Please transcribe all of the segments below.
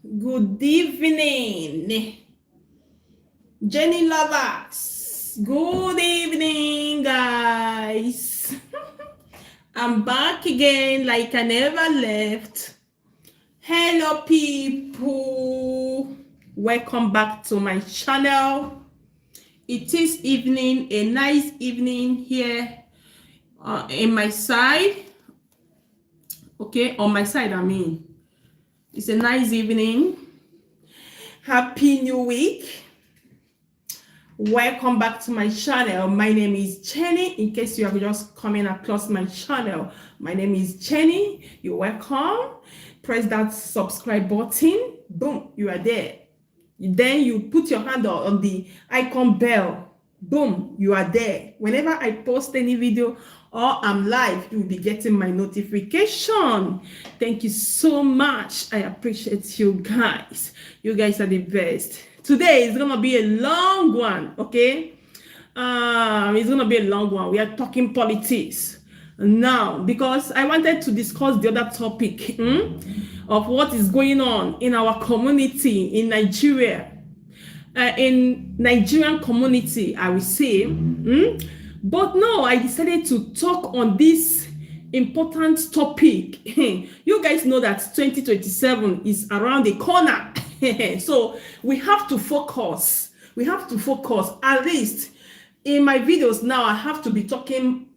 Good evening, Jenny lovers. Good evening, guys. I'm back again like I never left. Hello, people. Welcome back to my channel. It is evening, a nice evening here in my side. Okay, on my side, it's a nice evening. Happy New Week. Welcome back to my channel. My name is Jenny. In case you are just coming across my channel, my name is Jenny. You're welcome. Press that subscribe button. Boom, you are there. Then you put your hand on the icon bell. Boom, you are there. Whenever I post any video or I'm live, you'll be getting my notification. Thank you so much. I appreciate you guys. You guys are the best. Today is gonna be a long one, okay? It's gonna be a long one. We are talking politics now because I wanted to discuss the other topic of what is going on in our community in Nigeria. In Nigerian community, I will say. But no, I decided to talk on this important topic. You guys know that 2027 is around the corner. So we have to focus. We have to focus. At least in my videos now, I have to be talking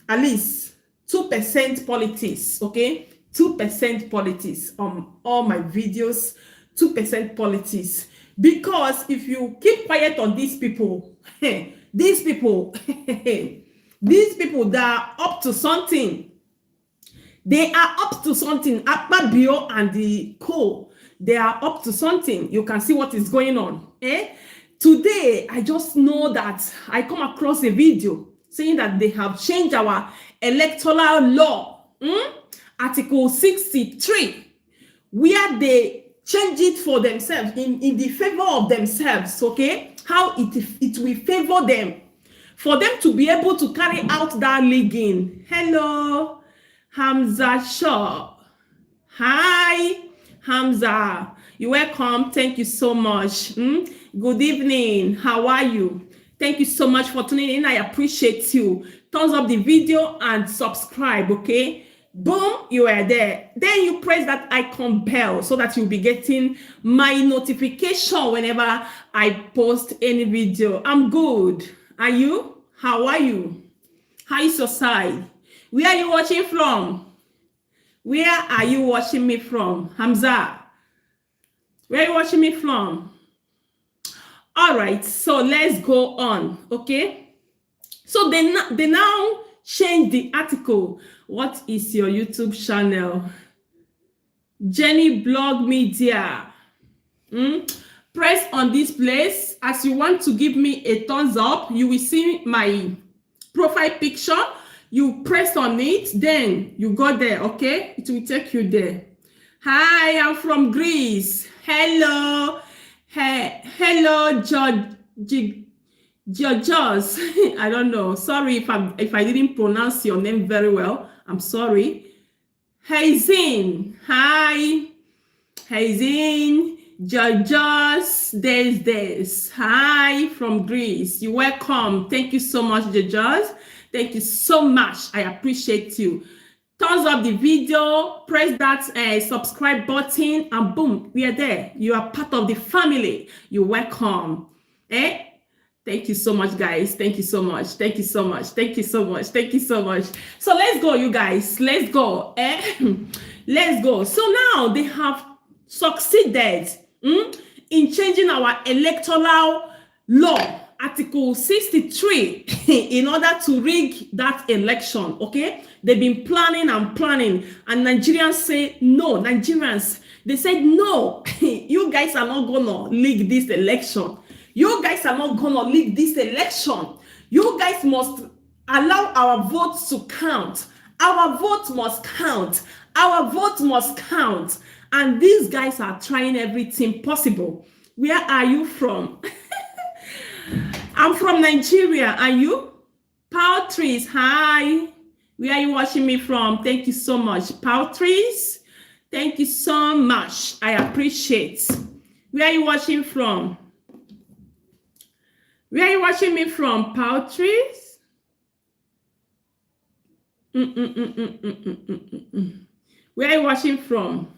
at least 2% politics, okay? 2% politics on all my videos, 2% politics. Because if you keep quiet on these people, these people that are up to something, they are up to something. Akpabio and the co, they are up to something. You can see what is going on. Today, I just know that I come across a video saying that they have changed our electoral law, Article 63, where they change it for themselves in the favor of themselves, okay? How it will favor them, for them to be able to carry out that leaguing. Hello, Hamza Shaw. Hi, Hamza. You're welcome. Thank you so much. Good evening. How are you? Thank you so much for tuning in. I appreciate you. Thumbs up the video and subscribe, okay? Boom, you are there. Then you press that icon bell so that you'll be getting my notification whenever I post any video. I'm good. Are you? How are you? How is your side? Where are you watching from? Where are you watching me from? Hamza, where are you watching me from? All right, so let's go on, okay? So they now change the article. What is your YouTube channel? Jenny Blog Media. Press on this place. As you want to give me a thumbs up, you will see my profile picture. You press on it, then you go there, okay? It will take you there. Hi, I'm from Greece. Hello. Hey, hello, Georgios. I don't know. Sorry if I didn't pronounce your name very well. I'm sorry. Hey Zin. Hi. Hey Zin. Georgios. There's. Hi from Greece. You're welcome. Thank you so much, Georgios. Thank you so much. I appreciate you. Thumbs up the video, press that subscribe button, and boom, we are there. You are part of the family. You're welcome. Thank you so much, guys. Thank you so much. Thank you so much. Thank you so much. Thank you so much. So let's go, you guys. Let's go. Let's go. So now they have succeeded in changing our electoral law, Article 63, in order to rig that election, okay? They've been planning, and Nigerians say no. Nigerians, they said no. You guys are not gonna rig this election. You guys are not gonna rig this election. You guys must allow our votes to count. Our vote must count. Our vote must count. And these guys are trying everything possible. Where are you from? I'm from Nigeria. Are you? Poultries. Hi. Where are you watching me from? Thank you so much. Poultries. Thank you so much. I appreciate. Where are you watching from? Where are you watching me from? Poultries? Where are you watching from?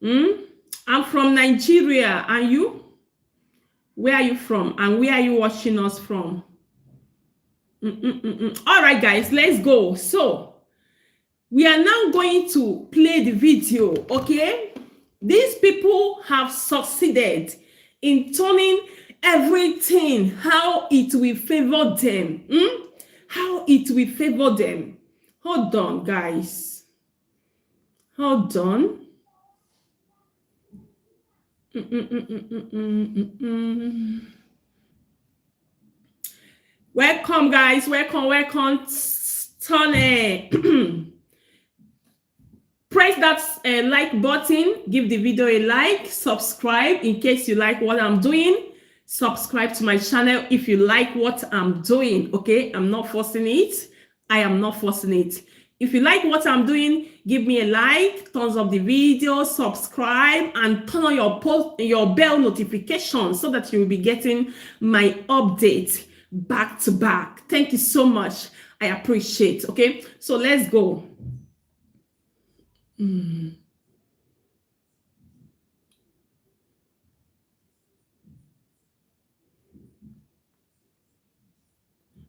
I'm from Nigeria. And you? Where are you from? And where are you watching us from? All right, guys, let's go. So, we are now going to play the video, okay? These people have succeeded in turning everything how it will favor them. How it will favor them. Hold on, guys. Hold on. Welcome, guys. Welcome. Tony. Press that like button. Give the video a like. Subscribe in case you like what I'm doing. Subscribe to my channel if you like what I'm doing. Okay, I'm not forcing it. I am not forcing it. If you like what I'm doing, give me a like, thumbs up the video, subscribe, and turn on your bell notification so that you will be getting my update back to back. Thank you so much. I appreciate. Okay, so let's go.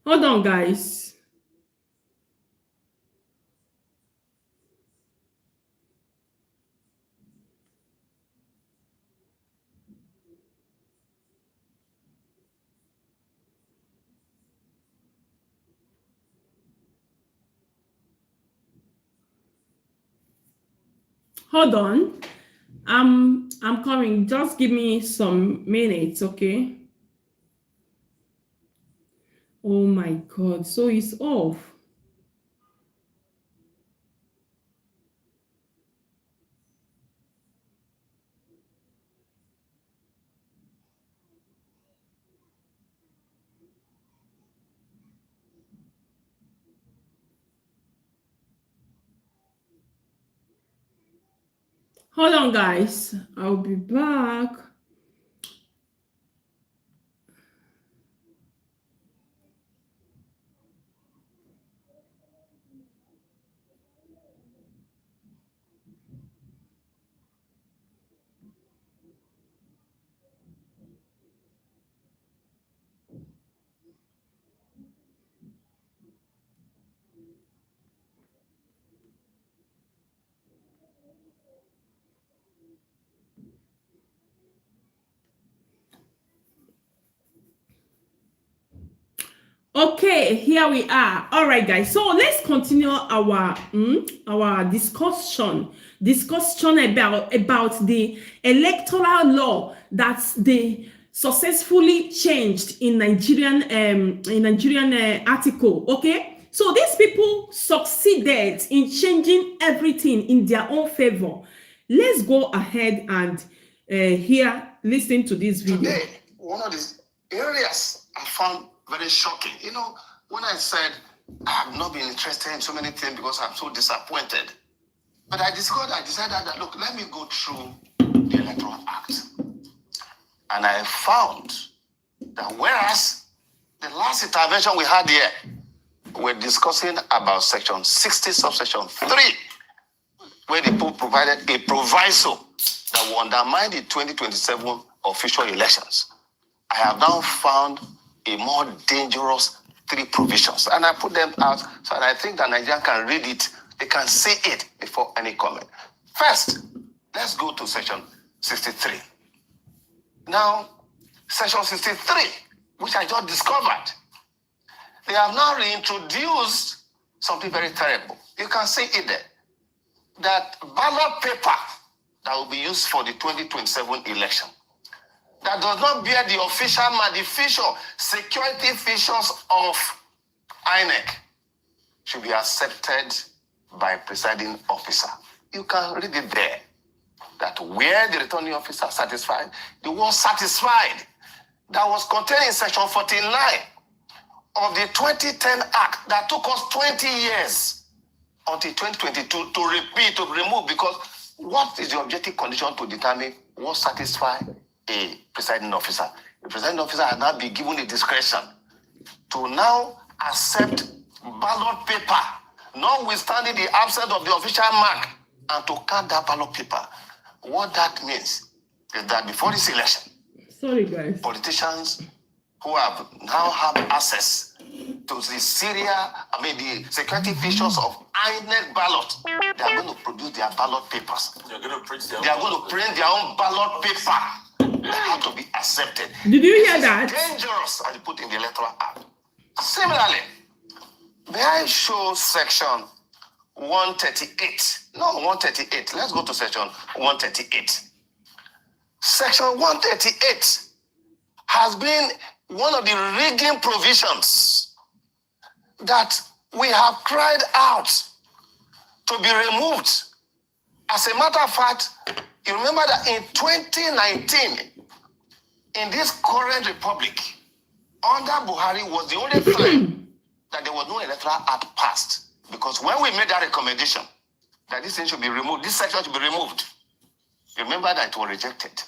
Hold on, guys. Hold on. I'm coming. Just give me some minutes, okay? Oh my God. So it's off. Hold on, guys. I'll be back. Okay, here we are. All right, guys. So let's continue our discussion about the electoral law that they successfully changed in Nigerian article. Okay, so these people succeeded in changing everything in their own favor. Let's go ahead and listen to this video. Today, one of the areas I found very shocking. You know, when I said I have not been interested in so many things because I'm so disappointed. But I decided that, look, let me go through the Electoral Act. And I found that whereas the last intervention we had here, we're discussing about section 60, subsection 3, where the people provided a proviso that will undermine the 2027 official elections. I have now found a more dangerous 3 provisions. And I put them out so that I think that Nigerians can read it. They can see it before any comment. First, let's go to section 63. Now, section 63, which I just discovered, they have now reintroduced something very terrible. You can see it there. That ballot paper that will be used for the 2027 election that does not bear the official security features of INEC should be accepted by presiding officer. You can read it there. That where the returning officer satisfied, the word satisfied that was contained in section 49 of the 2010 Act that took us 20 years until 2022 to repeat, to remove, because what is the objective condition to determine what satisfies a presiding officer? The presiding officer has now been given the discretion to now accept ballot paper, notwithstanding the absence of the official mark, and to count that ballot paper. What that means is that before this election, sorry guys, politicians who have now have access to the the security features of INEC ballot, they are going to produce their ballot papers. They are going to print their own ballot paper that have to be accepted. Did you hear that? Dangerous, as put in the Electoral Act. Similarly, may I show section 138? No, 138. Let's go to section 138. Section 138 has been one of the rigging provisions that we have cried out to be removed. As a matter of fact, you remember that in 2019, in this current republic, under Buhari was the only time that there was no electoral act passed. Because when we made that recommendation that this thing should be removed, this section should be removed, remember that it was rejected.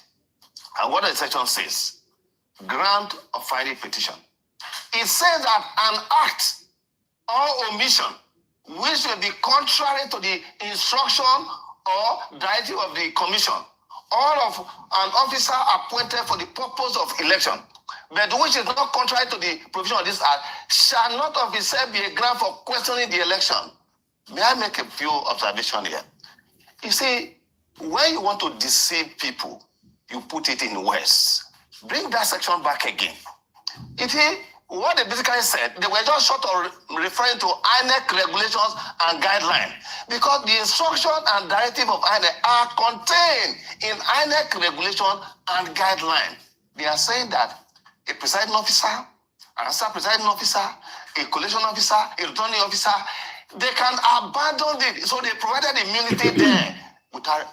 And what the section says, grant of filing petition. It says that an act or omission which will be contrary to the instruction or directive of the commission or of an officer appointed for the purpose of election, but which is not contrary to the provision of this act, shall not of itself be a ground for questioning the election. May I make a few observations here? You see, when you want to deceive people, you put it in words. Bring that section back again. You see, what they basically said, they were just short of referring to INEC regulations and guidelines, because the instruction and directive of INEC are contained in INEC regulation and guidelines. They are saying that a presiding officer, an assistant presiding officer, a collation officer, a returning officer, they can abandon it. So they provided immunity there without.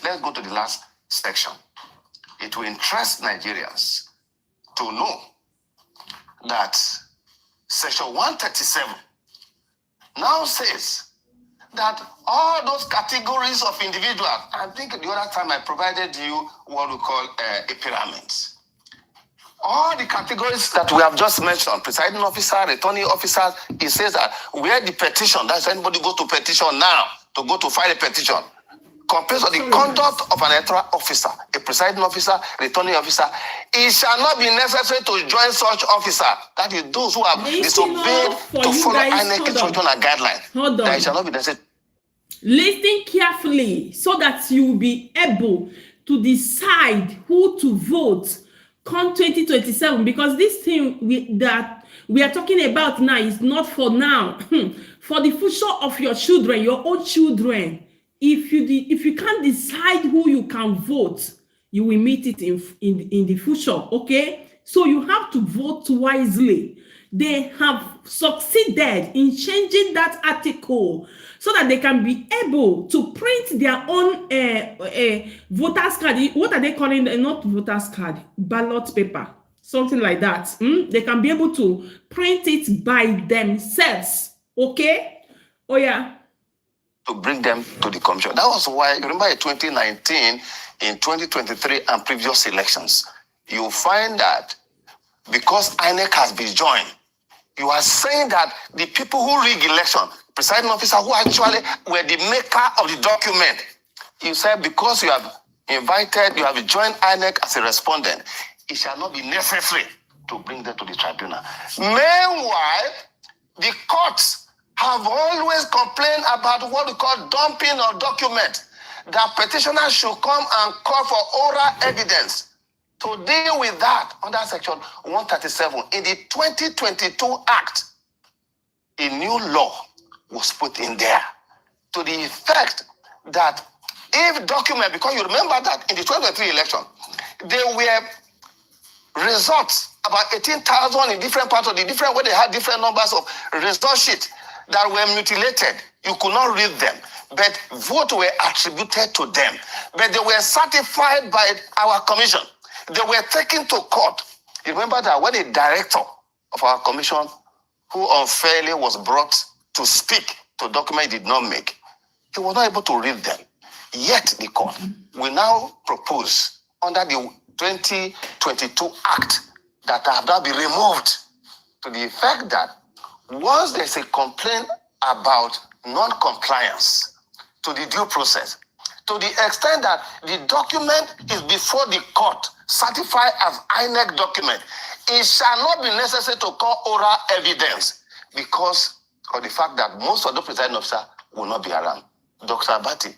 Let's go to the last section. It will interest Nigerians to know that section 137 now says that all those categories of individuals, I think the other time I provided you what we call a pyramid. All the categories that we have just mentioned, presiding officer, returning officers, it says that where the petition, that's anybody go to petition now, to go to file a petition, compared to the conduct of an electoral officer, a presiding officer, returning officer, it shall not be necessary to join such officer. That is those who have disobeyed to follow INEC instruction and guidelines. Hold on. That it shall not be necessary. Listen carefully so that you will be able to decide who to vote come 2027, because this thing that we are talking about now is not for now. For the future of your children, your own children. If you can't decide who you can vote, you will meet it in the future, okay? So you have to vote wisely. They have succeeded in changing that article so that they can be able to print their own voters card. What are they calling it? Not voters card, ballot paper, something like that. They can be able to print it by themselves, okay? Oh yeah. To bring them to the commission. That was why, remember in 2019, in 2023 and previous elections, you find that because INEC has been joined, you are saying that the people who rig election, presiding officer who actually were the maker of the document, you said because you have invited, you have joined INEC as a respondent, it shall not be necessary to bring them to the tribunal. Meanwhile, the courts have always complained about what we call dumping of document. That petitioners should come and call for oral evidence. To deal with that, under section 137, in the 2022 Act, a new law was put in there to the effect that if document, because you remember that in the 2023 election, there were results, about 18,000 in different parts of the different, where they had different numbers of result sheets that were mutilated. You could not read them, but votes were attributed to them. But they were certified by our commission. They were taken to court. You remember that when a director of our commission, who unfairly was brought to speak to document he did not make. He was not able to read them. Yet the court will now propose under the 2022 Act that have now been removed to the effect that once there's a complaint about non-compliance to the due process, to the extent that the document is before the court, certified as INEC document, it shall not be necessary to call oral evidence because of the fact that most of the presiding officer will not be around. Dr. Abati,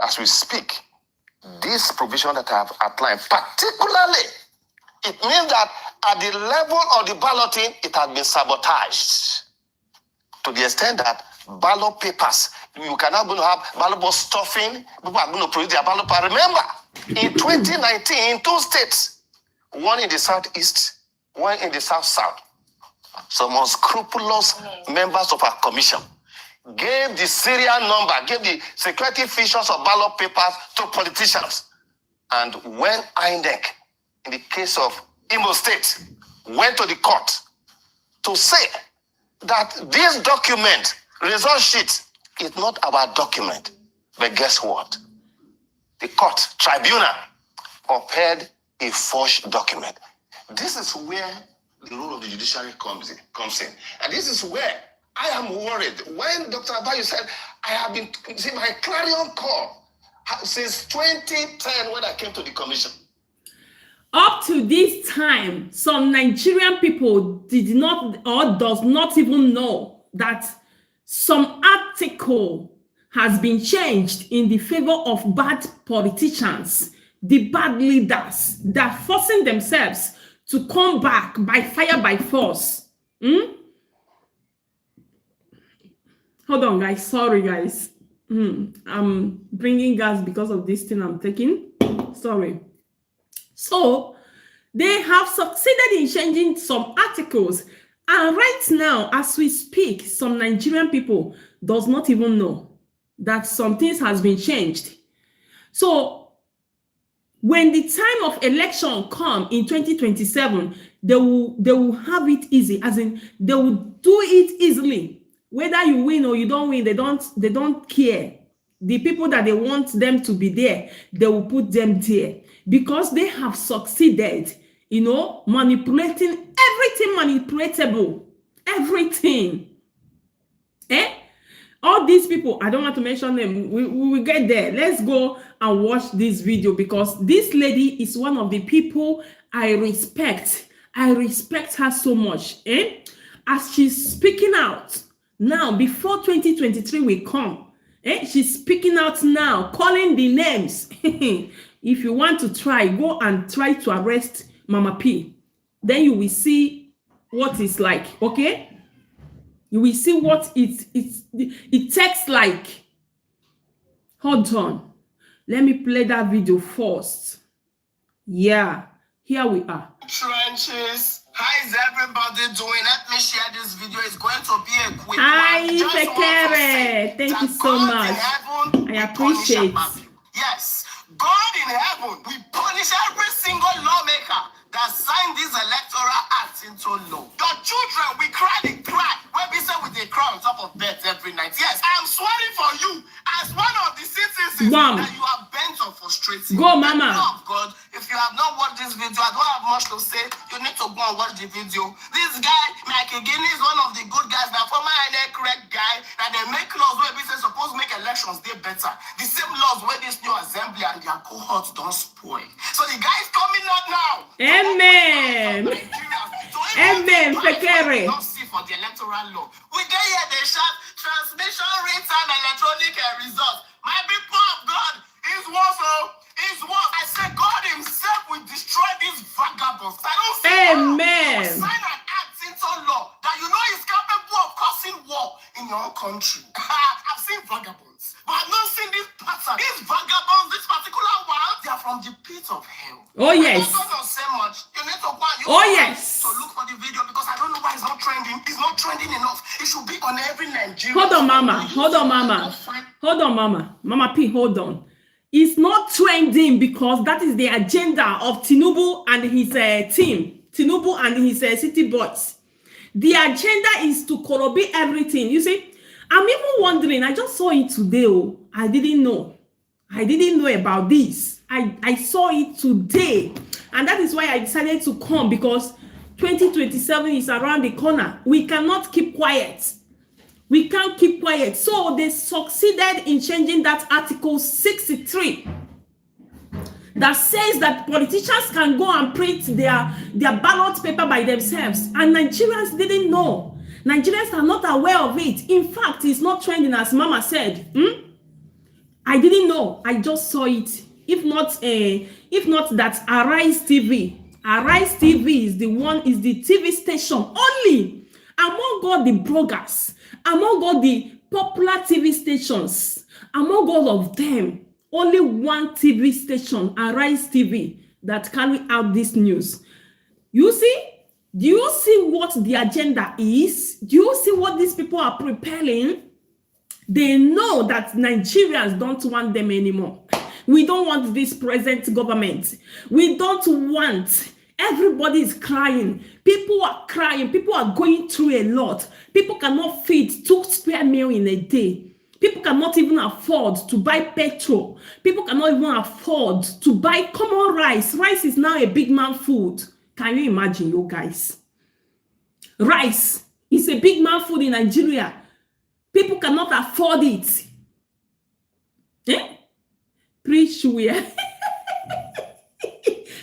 as we speak, this provision that I have outlined, particularly, it means that at the level of the balloting, it has been sabotaged to the extent that ballot papers, you can now going to have ballot box stuffing, people are going to produce their ballot paper. Remember, in 2019, in 2 states, one in the southeast, one in the south-south, some unscrupulous members of our commission gave the serial number, gave the security features of ballot papers to politicians. And when INEC, in the case of Imo State, went to the court to say that this document, result sheet, is not our document. But guess what? The court, tribunal, upheld a forged document. This is where the role of the judiciary comes in. And this is where I am worried. When Dr. Abayu said, I have been, see, my clarion call since 2010 when I came to the commission. Up to this time, some Nigerian people did not or does not even know that some article has been changed in the favor of bad politicians, the bad leaders that are forcing themselves to come back by fire, by force. Hold on, guys. Sorry, guys. I'm bringing gas because of this thing I'm taking. Sorry. So they have succeeded in changing some articles. And right now, as we speak, some Nigerian people does not even know that some things has been changed. So when the time of election come in 2027, they will have it easy, as in they will do it easily. Whether you win or you don't win, they don't care. The people that they want them to be there, they will put them there because they have succeeded, manipulating everything manipulatable, everything. All these people, I don't want to mention them. We will get there. Let's go and watch this video because this lady is one of the people I respect. I respect her so much. As she's speaking out now, before 2023 will come, she's speaking out now, calling the names. If you want to try, go and try to arrest Mama P. Then you will see what it's like, okay? You will see what it takes like. Hold on. Let me play that video first. Yeah, here we are. Trenches. How is everybody doing? Let me share this video. It's going to be a quick Hi, one. Fekere. Thank you so much. I appreciate it. Yes, God in heaven will punish every single lawmaker that signed this electoral act into law. Your children will cry the cry when we say with a cry on top of bed every night. Yes, I am swearing for you as one of the citizens that you are bent on frustrating. Go, Mama. Of God, if you have not watched this video, I don't have much to say. You need to go and watch the video. This guy, Michael Guinea, is one of the good guys. Now, former correct guy, that they make laws where we say supposed to make elections they better. The same laws where this new assembly and their cohorts don't spoil. So the guy is coming out now. Amen. Amen. Fekere. Not see for the electoral law. We get here, they shout transmission rates and electronic results. My people of God is worse. Is worse. I say God Himself will destroy these vagabonds. I don't see Amen. sign an act into law that you know is capable of causing war in your own country. I've seen vagabonds, but I've not seen this pattern. These vagabonds, this particular one, they are from the pit of hell. Oh yes. I don't say much. You need to go and yes. to look for the video because I don't know why it's not trending. It's not trending enough. It should be on every Nigerian. Hold on, Mama. Hold on, Mama. Hold on, Mama. Mama P, hold on. It's not trending because that is the agenda of Tinubu and his team. Tinubu and his city boys. The agenda is to corrobate everything. You see, I'm even wondering, I just saw it today. Oh, I didn't know. I didn't know about this. I saw it today. And that is why I decided to come, because 2027 is around the corner. We cannot keep quiet. We can't keep quiet. So they succeeded in changing that Article 63 that says that politicians can go and print their ballot paper by themselves. And Nigerians didn't know. Nigerians are not aware of it. In fact, it's not trending, as Mama said. I didn't know. I just saw it. If not that Arise TV. Arise TV is the TV station only among all the bloggers, among all the popular TV stations, among all of them, only one TV station, Arise TV, that carry out this news. You see? Do you see what the agenda is? Do you see what these people are preparing? They know that Nigerians don't want them anymore. We don't want this present government. We don't want. Everybody is crying. People are crying. People are going through a lot. People cannot feed 2 square meals in a day. People cannot even afford to buy petrol. People cannot even afford to buy common rice. Rice is now a big man food. Can you imagine, you guys? Rice is a big man food in Nigeria. People cannot afford it. Preach where?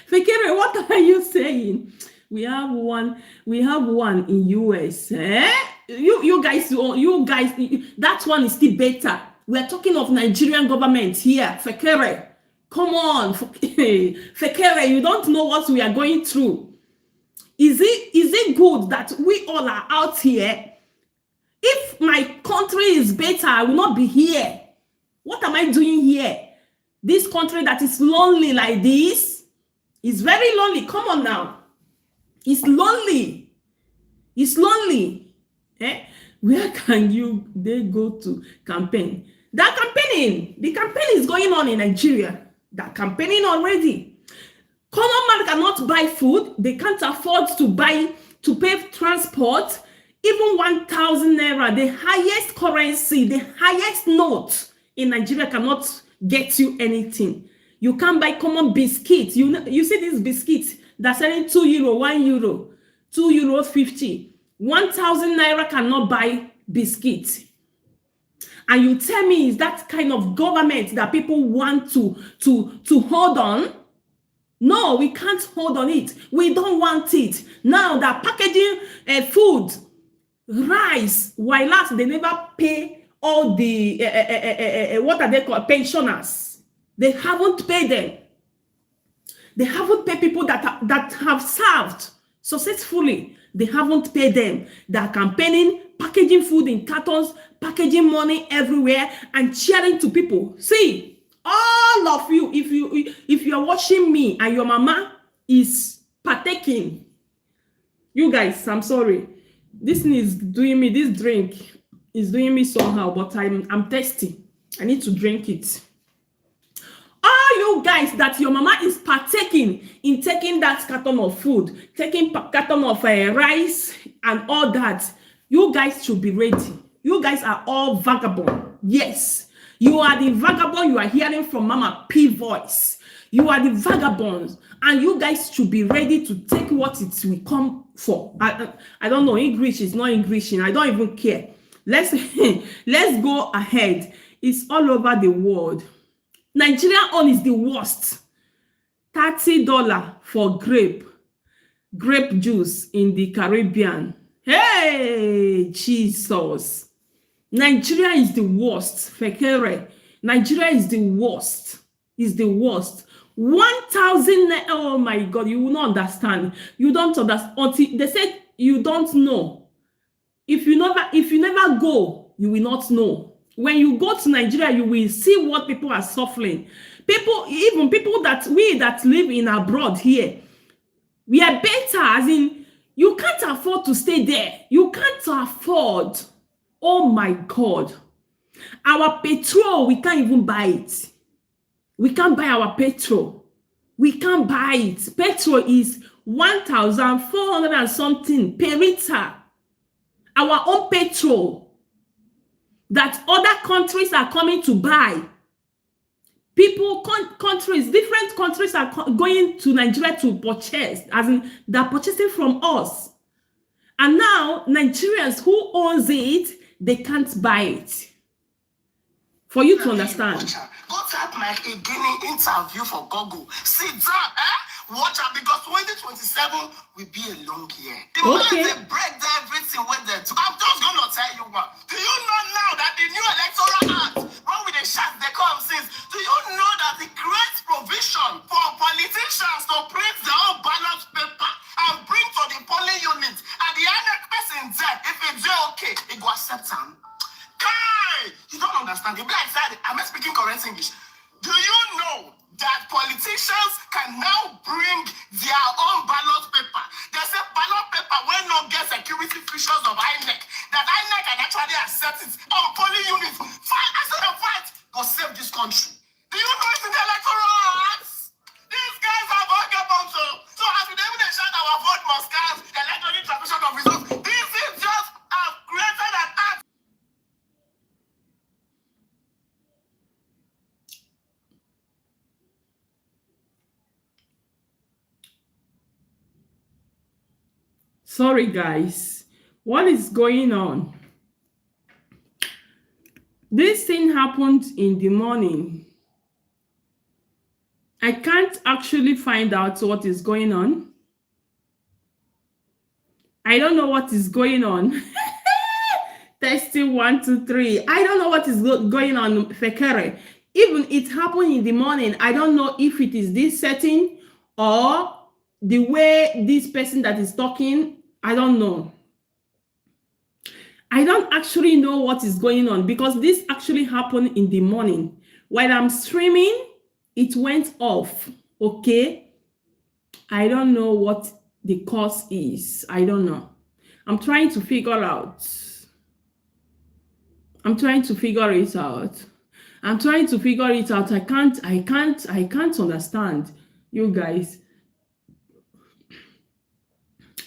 Fekere, what are you saying? We have one in US. You guys, that one is still better. We're talking of Nigerian government here. Fekere, come on. Fekere, you don't know what we are going through. Is it good that we all are out here? If my country is better, I will not be here. What am I doing here? This country that is lonely like this is very lonely. Come on now. It's lonely. It's lonely. Where can they go to campaign? They're campaigning. The campaign is going on in Nigeria. They're campaigning already. Common man cannot buy food. They can't afford to pay transport. Even 1,000 naira, the highest currency, the highest note in Nigeria cannot get you anything. You can't buy common biscuits. You see these biscuits that's selling €2, €1, €2.50. 1,000 naira cannot buy biscuits. And you tell me, is that kind of government that people want to hold on? No, we can't hold on it. We don't want it. Now they're packaging food, rice, while last they never pay all the what are they called, pensioners. They haven't paid them. They haven't paid people that have served successfully. They haven't paid them. They're campaigning, packaging food in cartons, packaging money everywhere, and cheering to people. See, all of you, if you're watching me and your mama is partaking, you guys, I'm sorry. This thing is doing me, this drink is doing me somehow, but I'm thirsty. I need to drink it. All you guys that your mama is partaking in taking that carton of food, taking carton of rice and all that, you guys should be ready. You guys are all vagabond. Yes, you are the vagabond you are hearing from Mama P voice. You are the vagabonds, and you guys should be ready to take what it will come for. I don't know, English is not English, I don't even care. Let's go ahead. It's all over the world. Nigeria oil is the worst. $30 for grape juice in the Caribbean. Hey, Jesus. Nigeria is the worst. Fekere. Nigeria is the worst. Is the worst. 1,000. Oh my God, you will not understand. You don't understand until they said you don't know. If you never go, you will not know. When you go to Nigeria, you will see what people are suffering. Even people that live in abroad here, we are better, as in you can't afford to stay there. You can't afford. Oh my God. Our petrol, we can't even buy it. We can't buy our petrol. We can't buy it. Petrol is 1,400 and something per liter. Our own petrol. that other countries are coming to buy. People, countries, different countries are going to Nigeria to purchase, as in they're purchasing from us. And now Nigerians who owns it, they can't buy it. For you to understand. Go type my beginning interview for Google. Sit down, watch out, because 2027 will be a long year. The moment they break down everything when they do, I'm just gonna tell you what. Do you know now that the new electoral act, when with the shots they come since, do you know that it creates provision for politicians to print their own ballot paper and bring to the polling unit, and the other person there, if it's okay, it go accept them. You don't understand. The black side, am I speaking correct English? Do you know that politicians can now bring their own ballot paper? They say ballot paper when no get security features of INEC. That INEC can actually accept it on polling units. Fight, I said a fight, go save this country. Do you know it's in the electoral acts? These guys are vagabonds. So as we even shout our vote must cast, electronic transmission of results. This is just created an act. Sorry, guys. What is going on? This thing happened in the morning. I can't actually find out what is going on. I don't know what is going on. Testing 1, 2, 3. I don't know what is going on, Fekere. Even it happened in the morning. I don't know if it is this setting or the way this person that is talking. I don't know. I don't actually know what is going on because this actually happened in the morning. While I'm streaming, it went off. Okay. I don't know what the cause is. I don't know. I'm trying to figure out. I'm trying to figure it out. I can't understand you guys.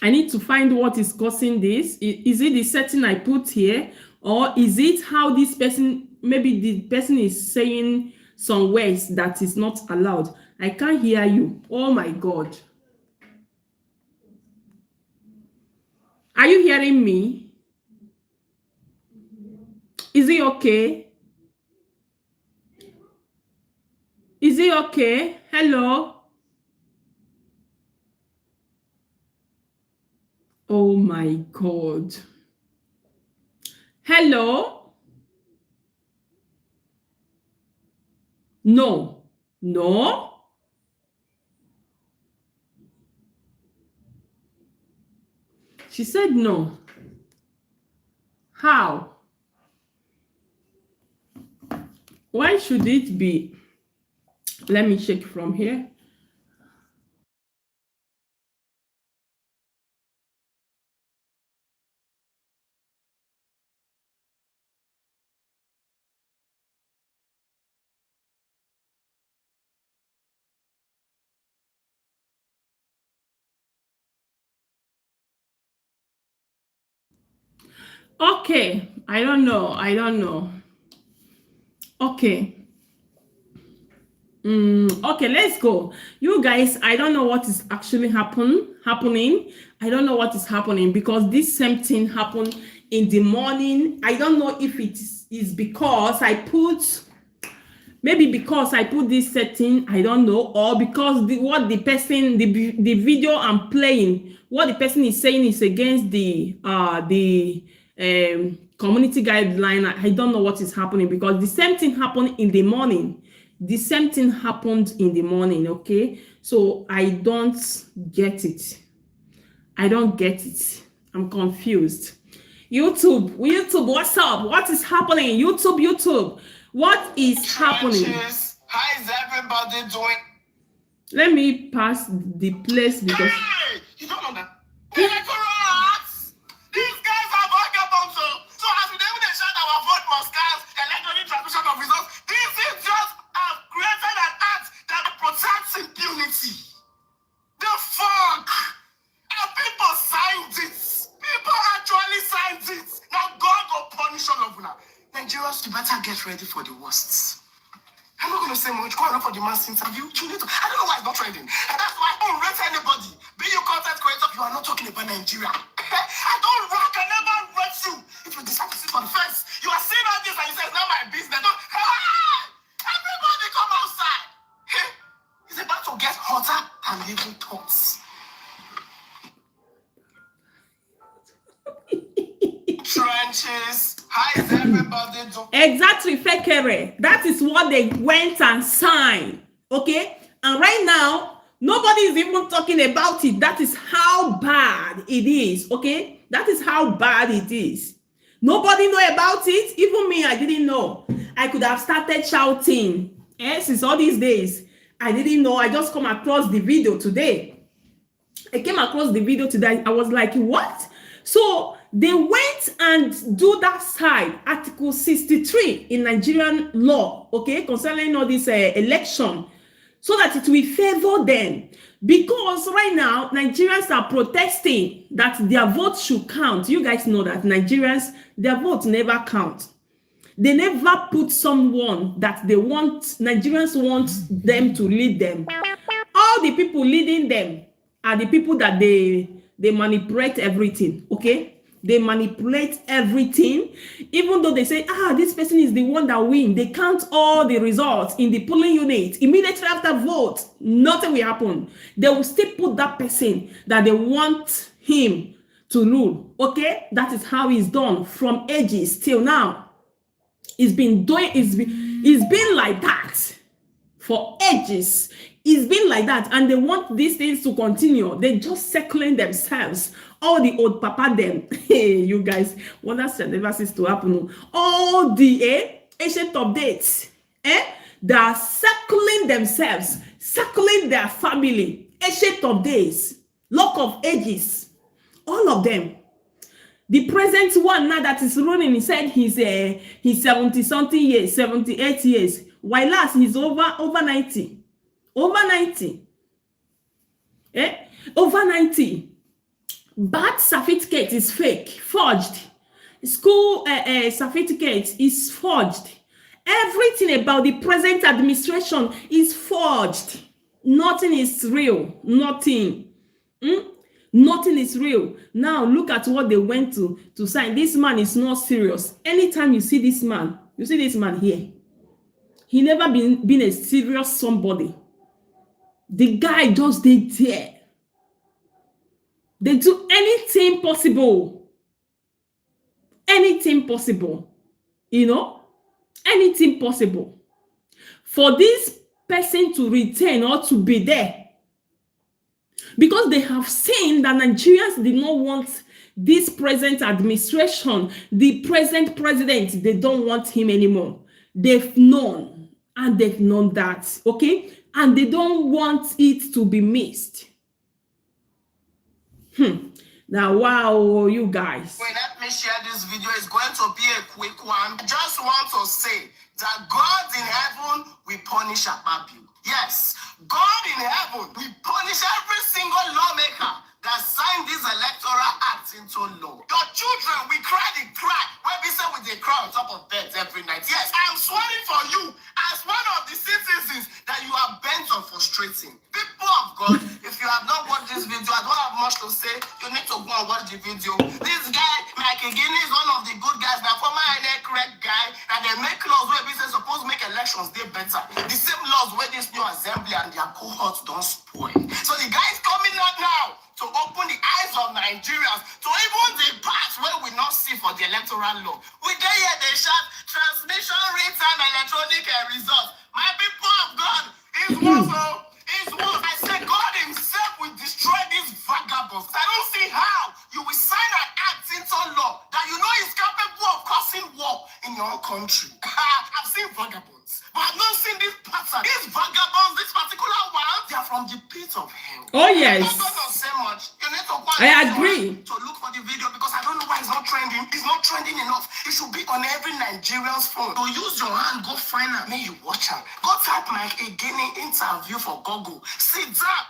I need to find what is causing this. Is it the setting I put here? Or is it how this person, maybe the person is saying some words that is not allowed? I can't hear you. Oh my God. Are you hearing me? Is it okay? Is it okay? Hello? Oh my God. Hello? No. No? She said no. How? Why should it be? Let me check from here. Okay, I don't know. Okay. Okay, let's go. You guys, I don't know what is actually happening. I don't know what is happening because this same thing happened in the morning. I don't know if it is because I put, maybe because I put this setting, I don't know, or because what the person, the video I'm playing, what the person is saying is against the community guideline. I don't know what is happening because the same thing happened in the morning. Okay? So I don't get it. I'm confused. YouTube, what's up? What is happening? YouTube, what is happening? How is everybody doing? Let me pass the place because... Hey! You don't know that? These guys are vagabonds. So as we even shout our vote must cast, electronic transmission of results, this is just created an act that protects impunity. The fuck? And people signed it. People actually signed it. Now God will punish all of you. Nigeria get ready for the worst. I'm not going to say much. Go and look for the man's interview. You need to. I don't know why it's not trending. And that's why I don't rate anybody. Be you content creator, you are not talking about Nigeria. I don't rock. I never rate you. If you decide to sit on the fence, you are seeing all this and you say, it's not my business. Don't, everybody come outside. It's about to get hotter and even thoughts. Trenches. How is everybody doing? Exactly, Fekere. That is what they went and signed. Okay? And right now, nobody is even talking about it. That is how bad it is. Okay? That is how bad it is. Nobody know about it. Even me, I didn't know. I could have started shouting. Since all these days. I didn't know. I just come across the video today. I came across the video today. I was like, what? So they went and do that side, Article 63 in Nigerian law, okay, concerning all this election, so that it will favor them. Because right now, Nigerians are protesting that their vote should count. You guys know that Nigerians, their vote never count. They never put someone that they want, Nigerians want them to lead them. All the people leading them are the people that they manipulate everything, okay? They manipulate everything, even though they say, this person is the one that wins. They count all the results in the polling unit. Immediately after vote, nothing will happen. They will still put that person that they want him to rule, okay? That is how it's done from ages till now. It's been like that for ages. It's been like that, and they want these things to continue. They're just circling themselves. All the old papa them, hey, you guys, what that never cease to happen. All the ancient updates, they are circling themselves, circling their family. Ancient of days, lock of ages, all of them. The present one now that is running, he said he's 70-something years, 78 years. While last he's over 90. Over 90. Over 90. Birth certificate is fake, forged. School certificate is forged. Everything about the present administration is forged. Nothing is real. Nothing. Nothing is real. Now look at what they went to sign. This man is not serious. Anytime you see this man here. He never been a serious somebody. The guy just did there. They do anything possible. Anything possible. You know? Anything possible. For this person to retain or to be there. Because they have seen that Nigerians did not want this present administration, the present president, they don't want him anymore. They've known, and they've known that, okay? And they don't want it to be missed. Now, wow, you guys. Wait, let me share this video. It's going to be a quick one. I just want to say that God in heaven will punish Ababu. Yes, God in heaven will punish every single lawmaker that signed this electoral act into law. Your children will cry the cry when we say with the cry on top of beds every night. Yes, I am swearing for you as one of the citizens that you are bent on frustrating. People of God, if you have not watched this video, I don't have much to say. You need to go and watch the video. This guy, Mike Guinea, is one of the good guys, the former correct guy, and they make laws where we say supposed to make elections they better. The same laws where this new assembly and their cohorts don't spoil. So the guy is coming out now to open the eyes of Nigerians to even the parts where we not see for the electoral law. We get here, they shout transmission rate and electronic results. My people of God, it's worse. It's worse. I say God himself will destroy these vagabonds. I don't see how you will sign an act into law that you know is capable of causing war in your own country. I've seen vagabonds, but I've not seen this pattern. These vagabonds, this particular one, they are from the pit of hell. Oh yes. I don't say much. You need to go I agree. to look for the video because I don't know why it's not trending. It's not trending enough. It should be on every Nigerian's phone. So use your hand, go find her, may you watch her. Go type Mike Guinea interview for Google. Sit down,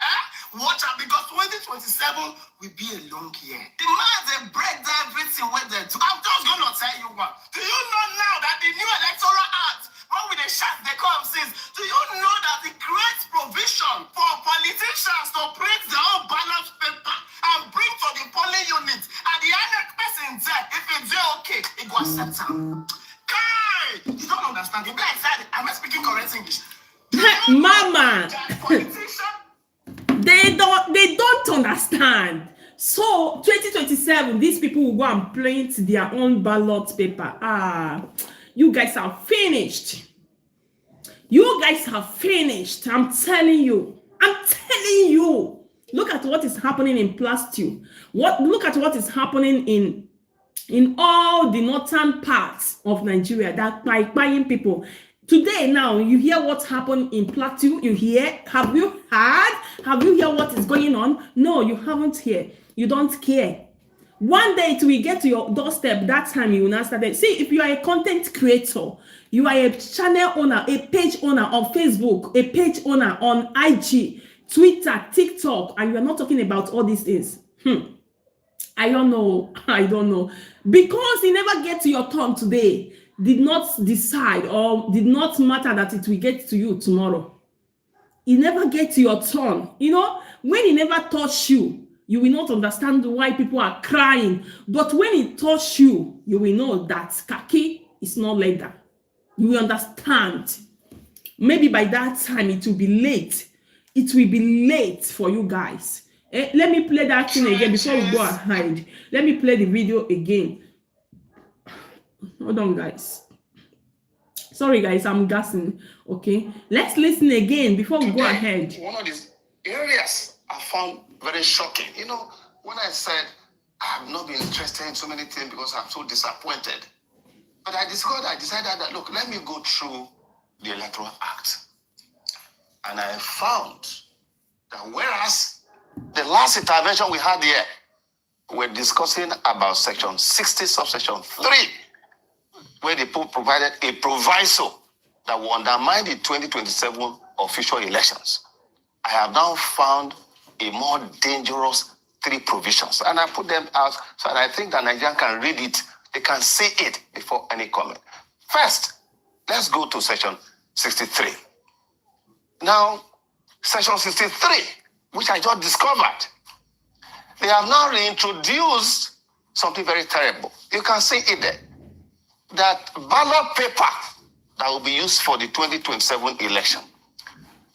Watch out, because 2027 will be a long year. The man, they break down everything where they do. I'm just going to tell you what. Do you know now that the new Electoral Act, when with the shot they come since, do you know that it creates provision for politicians to print their own ballot paper and bring to the polling unit, and the other person there, if it's there, okay, it will accept them. Kai, you don't understand. You guys said, am I speaking correct English? Mama, Politician. they don't understand. So 2027, these people will go and print their own ballot paper. You guys are finished. You guys have finished. I'm telling you. Look at what is happening in Plateau. Look at what is happening in all the northern parts of Nigeria. That by buying people. Today now, you hear what happened in Plateau. You hear? Have you heard? Have you heard what is going on? No, you haven't heard. You don't care. One day it will get to your doorstep. That time you will not start it. See, if you are a content creator, you are a channel owner, a page owner on Facebook, a page owner on IG, Twitter, TikTok, and you are not talking about all these things. I don't know. Because it never get to your turn today, did not decide or did not matter that it will get to you tomorrow. It never get to your turn. You know, when it never touch you, you will not understand why people are crying. But when it touch you, you will know that khaki is not leather. You will understand. Maybe by that time it will be late. It will be late for you guys. Let me play that thing again before we go ahead. Let me play the video again. Hold on, guys. Sorry, guys, I'm gassing. Okay, let's listen again before we go ahead. One of these areas I found very shocking. You know, when I said I have not been interested in so many things because I'm so disappointed, but I decided that, look, let me go through the Electoral Act. And I found that whereas the last intervention we had here, we're discussing about section 60, subsection 3, where they provided a proviso that will undermine the 2027 official elections. I have now found a more dangerous 3 provisions, and I put them out so that I think that Nigerians can read it, they can see it before any comment. First, let's go to section 63. Now, section 63, which I just discovered, they have now reintroduced something very terrible. You can see it there. That ballot paper that will be used for the 2027 election,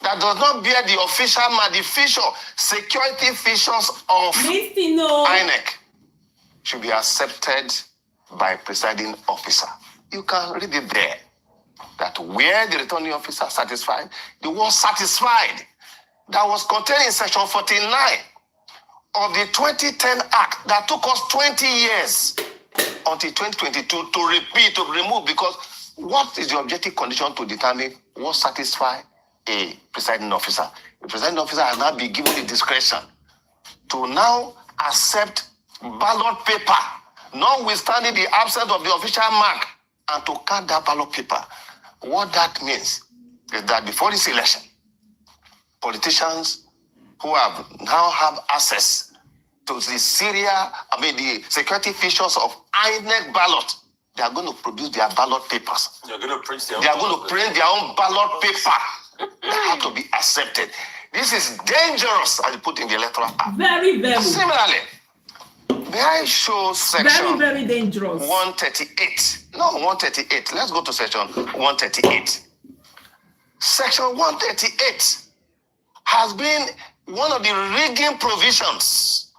that does not bear the official security features of INEC, should be accepted by presiding officer. You can read it there. That where the returning officer satisfied, the word satisfied that was contained in section 49 of the 2010 Act that took us 20 years until 2022 to remove, because what is the objective condition to determine what satisfies a presiding officer? The presiding officer has now been given the discretion to now accept ballot paper, notwithstanding the absence of the official mark, and to count that ballot paper. What that means is that before this election, politicians who now have access to the the security features of INEC ballot, they are going to produce their ballot papers. They are going to print their own ballot paper. They have to be accepted. This is dangerous, as you put in the Electoral Act. Very, very. Similarly, may I show section very dangerous. 138? No, 138. Let's go to section 138. Section 138 has been one of the rigging provisions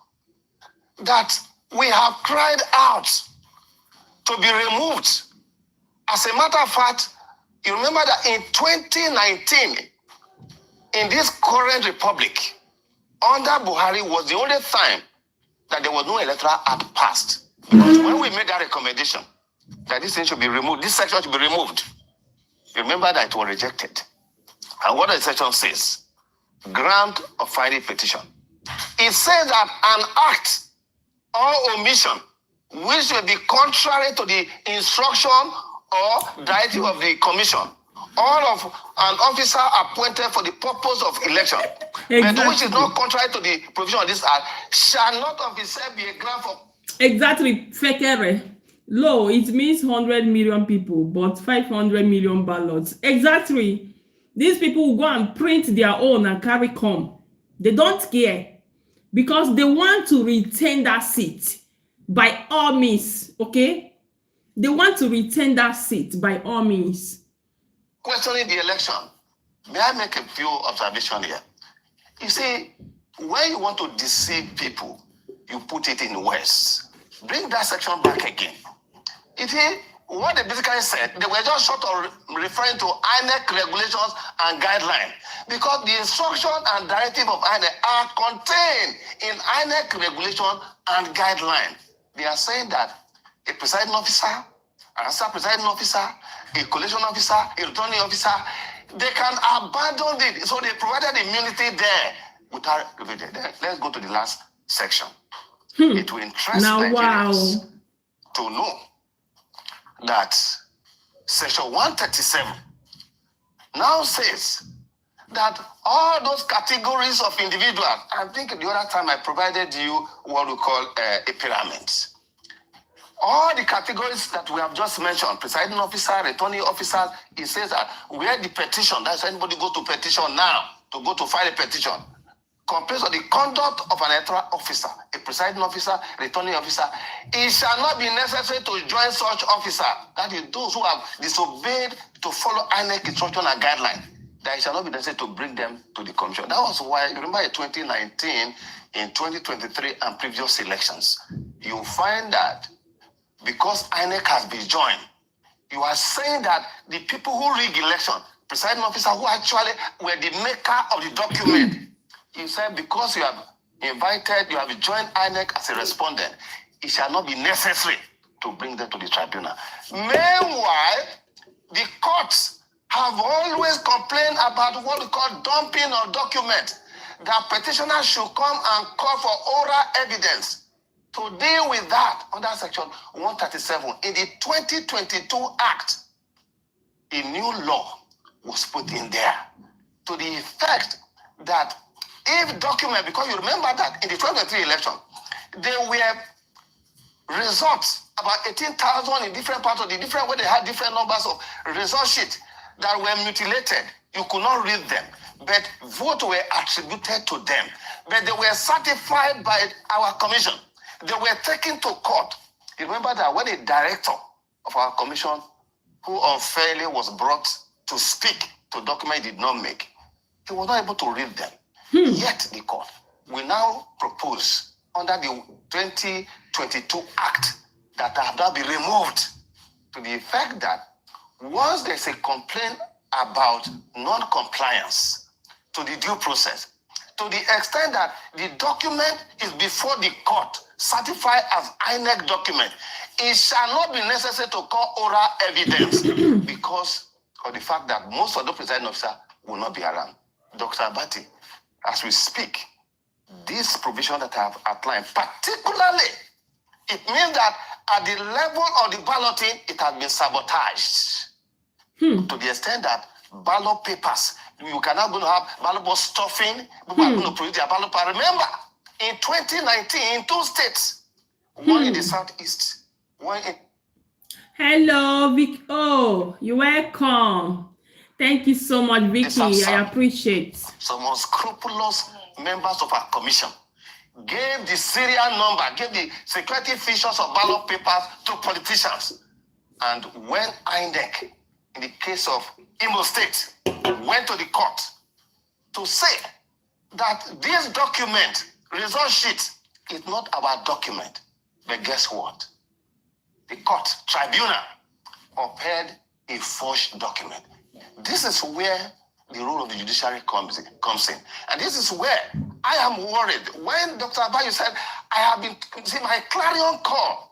that we have cried out to be removed. As a matter of fact, you remember that in 2019, in this current republic, under Buhari was the only time that there was no Electoral Act passed. Because when we made that recommendation, that this thing should be removed, this section should be removed, you remember that it was rejected. And what the section says? Grant of filing petition. It says that an act or omission which will be contrary to the instruction or directive of the commission all of an officer appointed for the purpose of election, Exactly. but which is not contrary to the provision of this act, shall not of itself be a ground for. Exactly. Fekere. Low, it means 100 million people, but 500 million ballots. Exactly. These people will go and print their own and carry come. They don't care because they want to retain that seat by all means, okay? They want to retain that seat by all means. Questioning the election, may I make a few observations here? You see, when you want to deceive people, you put it in words. Bring that section back again. You see, what they basically said, they were just short of referring to INEC regulations and guidelines, because the instruction and directive of INEC are contained in INEC regulation and guidelines. They are saying that a presiding officer, an assistant presiding officer, a collation officer, a returning officer, they can abandon it. So they provided immunity there without repeating. Let's go to the last section. It will interest Nigerians to know that section 137 now says that all those categories of individuals, I think the other time I provided you what we call a pyramid. All the categories that we have just mentioned, presiding officer, returning officers, it says that where the petition, that's anybody go to petition now, to go to file a petition, complains on the conduct of an electoral officer, a presiding officer, returning officer, it shall not be necessary to join such officer, that is those who have disobeyed to follow INEC instruction and guidelines, that it shall not be necessary to bring them to the commission. That was why, remember in 2019, in 2023 and previous elections, you find that because INEC has been joined, you are saying that the people who rig election, presiding officer who actually were the maker of the document, you said because you have invited, you have joined INEC as a respondent, it shall not be necessary to bring them to the tribunal. Meanwhile, the courts have always complained about what we call dumping of documents. That petitioner should come and call for oral evidence. To deal with that, under section 137, in the 2022 Act, a new law was put in there to the effect that if document, because you remember that in the 2023 election, there were results, about 18,000 in different parts of the different, where they had different numbers of result sheets that were mutilated. You could not read them, but votes were attributed to them. But they were certified by our commission. They were taken to court. You remember that when a director of our commission, who unfairly was brought to speak to document he did not make, he was not able to read them. Yet the court will now propose under the 2022 Act that have now been removed, to the effect that once there's a complaint about non-compliance to the due process, to the extent that the document is before the court, certified as INEC document, it shall not be necessary to call oral evidence because of the fact that most of the presiding officer will not be around. Dr. Abati, as we speak, this provision that I have outlined, particularly, it means that at the level of the balloting, it has been sabotaged to the extent that ballot papers, you cannot going to have ballot box stuffing, people are going to produce their ballot paper. Remember, in 2019, in 2 states, one in the southeast, one in... Hello, Vic. Oh, you're welcome. Thank you so much, Vicky. I appreciate. Some unscrupulous members of our commission gave the serial number, gave the security features of ballot papers to politicians. And when INEC, in the case of Imo State, went to the court to say that this document, result sheet, is not our document. But guess what? The court, tribunal, upheld a forged document. This is where the role of the judiciary comes in. And this is where I am worried. When Dr. Abayu said, I have been, see, my clarion call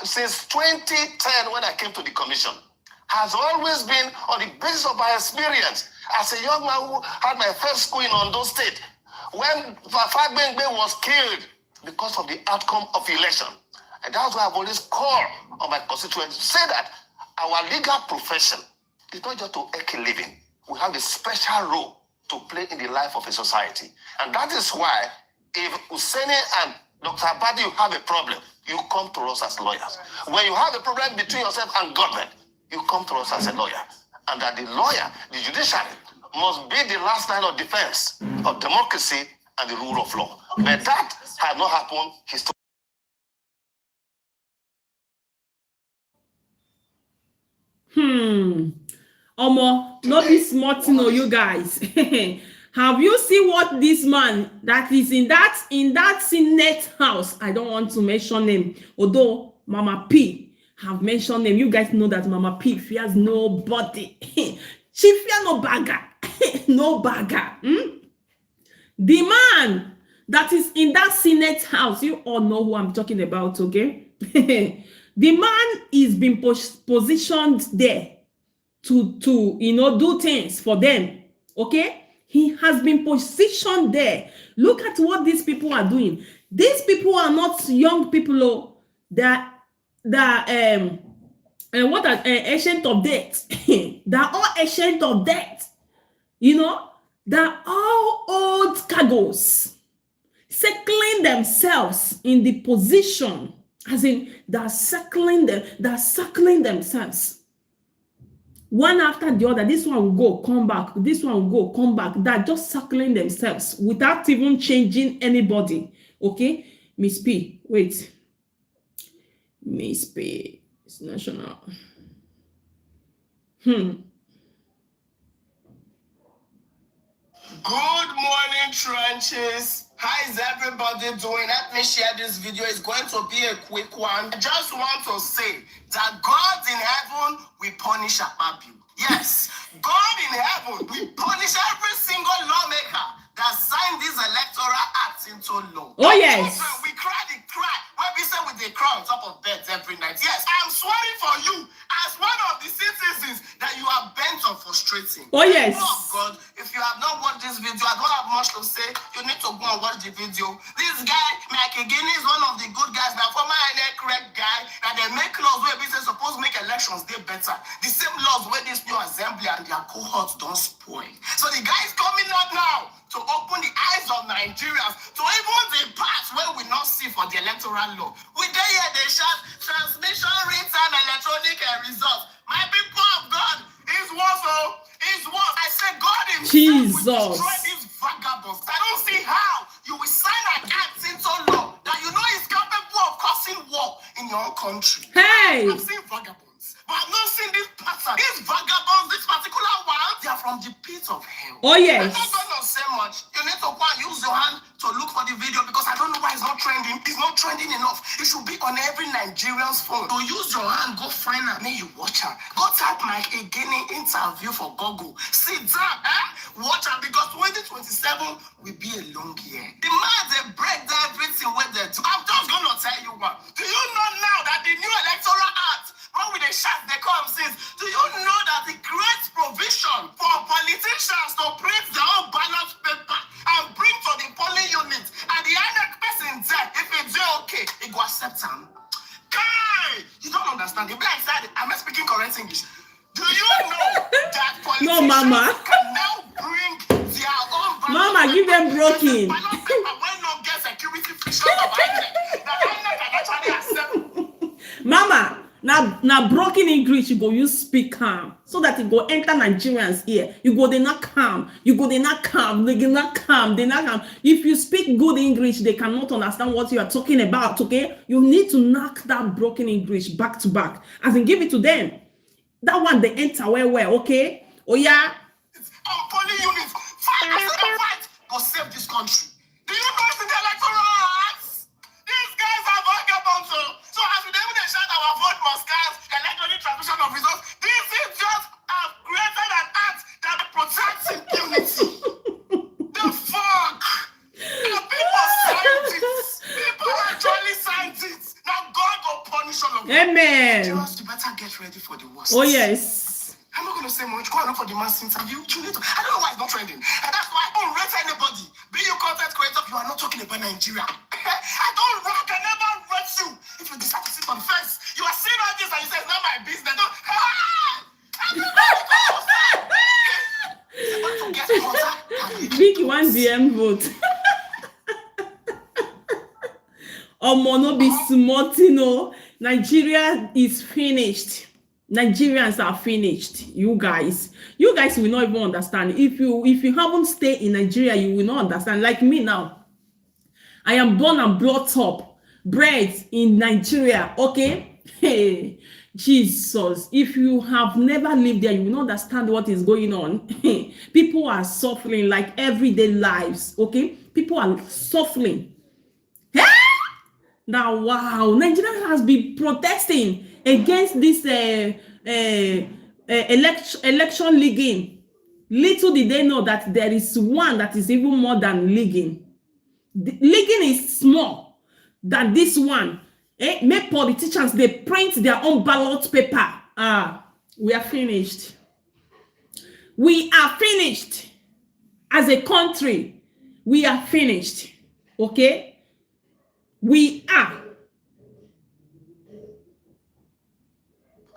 since 2010 when I came to the commission has always been on the basis of my experience as a young man who had my first school in Ondo State, when Fagbengbe was killed because of the outcome of the election. And that's why I've always called on my constituents to say that our legal profession It's not just to make a living. We have a special role to play in the life of a society. And that is why if Hussaini and Dr. Abadi, you have a problem, you come to us as lawyers. When you have a problem between yourself and government, you come to us as a lawyer. And that the lawyer, the judiciary, must be the last line of defense of democracy and the rule of law. But that has not happened historically. Omo, not be smart, no, you guys. Have you seen what this man that is in that Senate house? I don't want to mention him, although Mama P have mentioned him. You guys know that Mama P fears nobody. She fears no bagger, no bagger. The man that is in that Senate house, you all know who I'm talking about, okay? The man is being positioned there to do things for them, okay? He has been positioned there. Look at what these people are doing. These people are not young people, oh, that what are ancient of death. They're all ancient of death. They're all old cargos, circling themselves in the position, as in they're circling themselves. One after the other, this one will go, come back, this one will go, come back. They're just circling themselves without even changing anybody. Okay? Miss P, wait. Miss P, it's national. Good morning, trenches. How is everybody doing? Let me share this video. It's going to be a quick one. I just want to say that God in heaven will punish Akpabio. Yes, God in heaven will punish every single lawmaker that signed these electoral acts into law. Oh, yes. We cry the cry when we say with the cry on top of beds every night. Yes, I'm swearing for you as one of the citizens that you are bent on frustrating. Oh, yes. Oh, God, if you have not watched this video, I don't have much to say. You need to go and watch the video. This guy, Mike Again, is one of the good guys. Now, former correct guy, and they make laws where business supposed to make elections they better. The same laws where this new assembly and their cohorts don't spoil. So the guy is coming up now to open the eyes of Nigerians to even the parts where we not see for the electoral law. We dey here, they shout transmission rates and electronic results. My people of God, is what I say. God himself will destroy these vagabonds. I don't see how you will sign an act into law that you know is capable of causing war in your own country. Hey! I've seen vagabonds, but I've not seen this pattern. These vagabonds, this particular one, they are from the pit of hell. Oh, yes. I'm not going to say much. You need to go and use your hand to look for the video because I don't know why it's not trending. It's not trending enough. It should be on every Nigerian's phone. So use your hand, go find her, may you watch her. Go type Mike Again interview for Google. Sit down, watch her because 2027 will be a long year. The man, they break down everything where they do. I'm just going to tell you what. Do you know now that the new electoral act, when we the shots they come since, do you know that it creates provision for politicians to print their own ballot paper and bring to the polling unit, and the INEC person there, if it's okay, it go accept them. Guy, you don't understand. The black side, am I speaking correct English? Do you know that politicians No, Mama. can now bring their own ballot Mama, paper? give them broken. The ballot paper when no get security features of INEC. The INEC can actually accept. Mama, now broken English, you go use speak calm so that it go enter Nigerians ear. You go they not calm. You go they not calm. They not calm. They not calm. If you speak good English, they cannot understand what you are talking about. Okay, you need to knock that broken English back to back, as in give it to them. That one they enter well. Okay. Oh yeah. Polling units, fight, go save this country. Do you know it's in the electoral acts? These guys are vagabonds. So as we even shout our vote must cast electronic transmission of results, this is just created an act that protects impunity. The fuck? The people signed it. People actually signed it. Now God will punish all of you. Amen. You better get ready for the worst. Oh yes. I'm not going to say much. Go and look for the mass interview. You need to. I don't know why it's not trending. And that's why I don't rate anybody. Be you content creator, you are not talking about Nigeria. I don't rock. I never rate you. If you decide to sit on the fence, you are seeing all this and you say it's not my business. Don't. BVM vote. Omo no be smart, you know. Nigeria is finished. Nigerians are finished. You guys will not even understand. If you haven't stayed in Nigeria, you will not understand. Like me now, I am born and brought up, bred in Nigeria. Okay, hey, Jesus. If you have never lived there, you will not understand what is going on. People are suffering like everyday lives. Okay, people are suffering. Now, wow, Nigeria has been protesting against this election leaguing. Little did they know that there is one that is even more than leaguing. Leaguing is small than this one. Make politicians, they print their own ballot paper. We are finished. We are finished. As a country, we are finished. Okay? We are.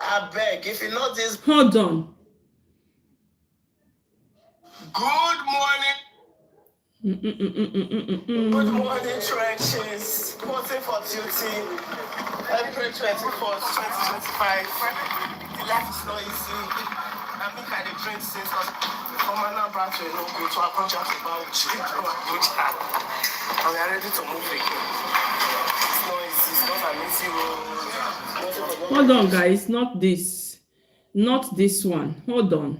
I beg, if you notice. Hold on. Good morning. Good morning, trenches. Reporting for duty. April 24th, 2025. The life is not easy. I think I did drink since from my number to go to Abuja about Abuja. And we are ready to move again. It's not easy. It's not an easy road. Hold on, guys. Not this. Not this one. Hold on.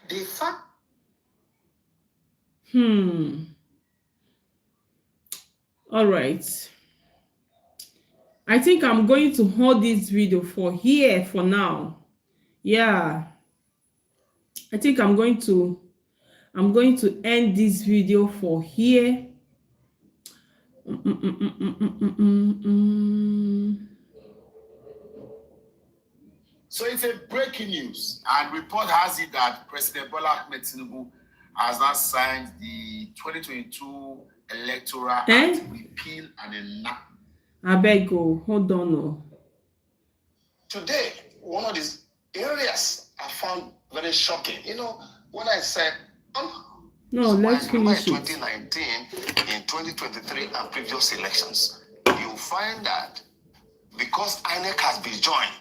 The fact. All right. I think I'm going to hold this video for here for now. Yeah. I think I'm going to end this video for here. So it's a breaking news, and report has it that President Bola Ahmed Tinubu has now signed the 2022 Electoral Act repeal and enact. I beg you, hold on. No. Today, one of these areas I found very shocking. You know, when I said, no, let's finish in 2019, in 2023, and previous elections, you find that because INEC has been joined,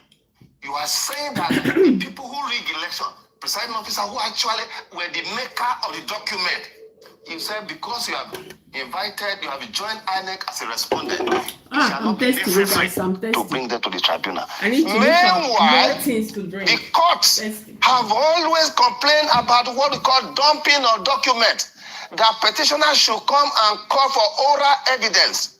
you are saying that the people who rig election, presiding officer who actually were the maker of the document, you said because you have invited, you have joined INEC as a respondent, I'm testing, guys. I'm testing. To bring them to the tribunal. I need to Meanwhile, more things to drink. the courts have always complained about what we call dumping of documents. That petitioners should come and call for oral evidence.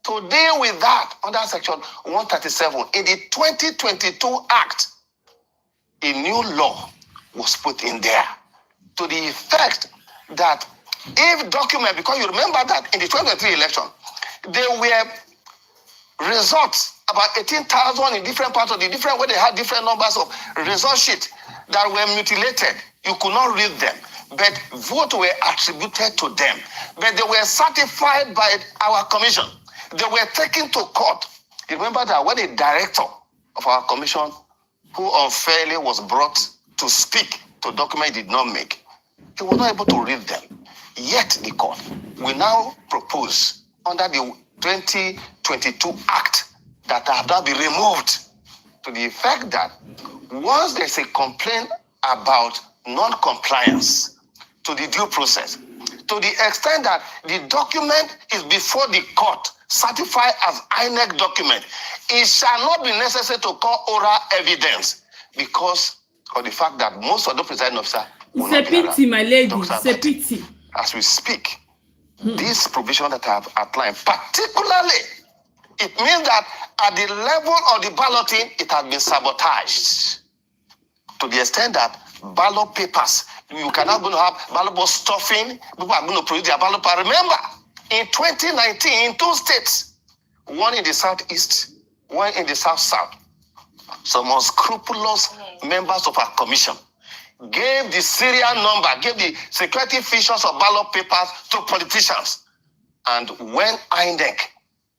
To deal with that, under section 137 in the 2022 Act, a new law was put in there to the effect that if document, because you remember that in the 2023 election, there were results, about 18,000 in different parts of the different, where they had different numbers of result sheet that were mutilated. You could not read them, but votes were attributed to them. But they were certified by our commission. They were taken to court. You remember that when a director of our commission, who unfairly was brought to speak to document he did not make, he was not able to read them. Yet the court will now propose under the 2022 Act that have now been removed, to the effect that once there's a complaint about non-compliance to the due process, to the extent that the document is before the court, certified as INEC document, it shall not be necessary to call oral evidence because of the fact that most of the presiding officer will not be around. It's a pity, my lady. It's a pity. As we speak, this provision that I have outlined, particularly, it means that at the level of the balloting, it has been sabotaged to the extent that ballot papers, you cannot going to have ballot box stuffing. People are going to produce their ballot paper. Remember, in 2019, in 2 states, one in the southeast, one in the south-south, some unscrupulous members of our commission gave the serial number, gave the security features of ballot papers to politicians. And when INEC,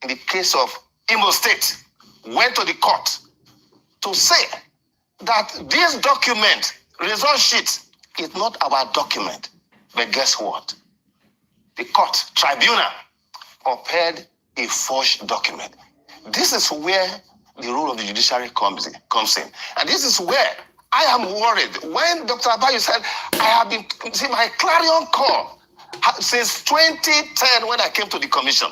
in the case of Imo State, went to the court to say that this document, result sheet, is not our document. But guess what? The court, tribunal, upheld a forged document. This is where the role of the judiciary comes in. And this is where I am worried. When Dr. Abayo said, I have been, see, my clarion call since 2010 when I came to the commission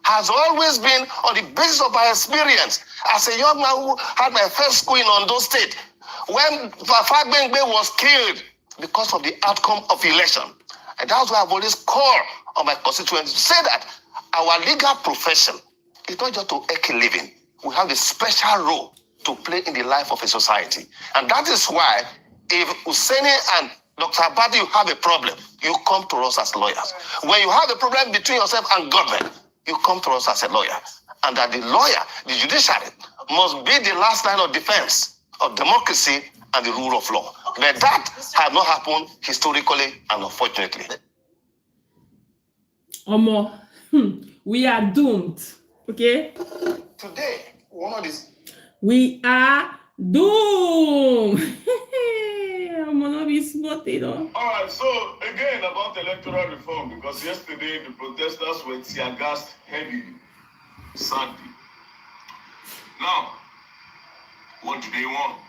has always been on the basis of my experience as a young man who had my first school in Ondo State. When Fagbengbe was killed because of the outcome of the election. And that's why I've always called on my constituents to say that our legal profession is not just to make a living. We have a special role to play in the life of a society. And that is why if Hussaini and Dr. Abadi, you have a problem, you come to us as lawyers. When you have a problem between yourself and government, you come to us as a lawyer. And that the lawyer, the judiciary, must be the last line of defense of democracy and the rule of law. But that has not happened historically and unfortunately. Omo, we are doomed. Okay? Today, one of these. We are doomed. Omo, no be smart, you know. All right, so again about electoral reform, because yesterday the protesters were tear gassed heavily, sadly. Now, what do they want?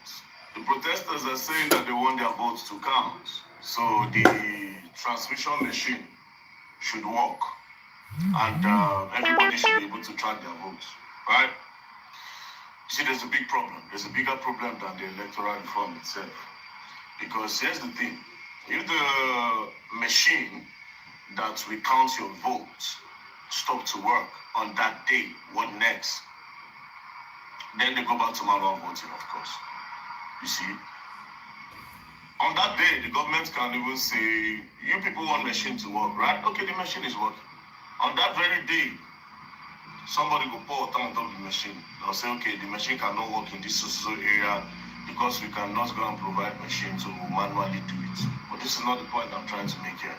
The protesters are saying that they want their votes to count. So the transmission machine should work. And everybody should be able to track their votes. Right? See, there's a big problem. There's a bigger problem than the electoral reform itself. Because here's the thing. If the machine that recounts your votes stop to work on that day, what next? Then they go back to manual voting, of course. You see? On that day, the government can even say, you people want machine to work, right? Okay, the machine is working. On that very day, somebody will pour water on top of the machine. They'll say, okay, the machine cannot work in this social area because we cannot go and provide machines to manually do it. But this is not the point I'm trying to make here.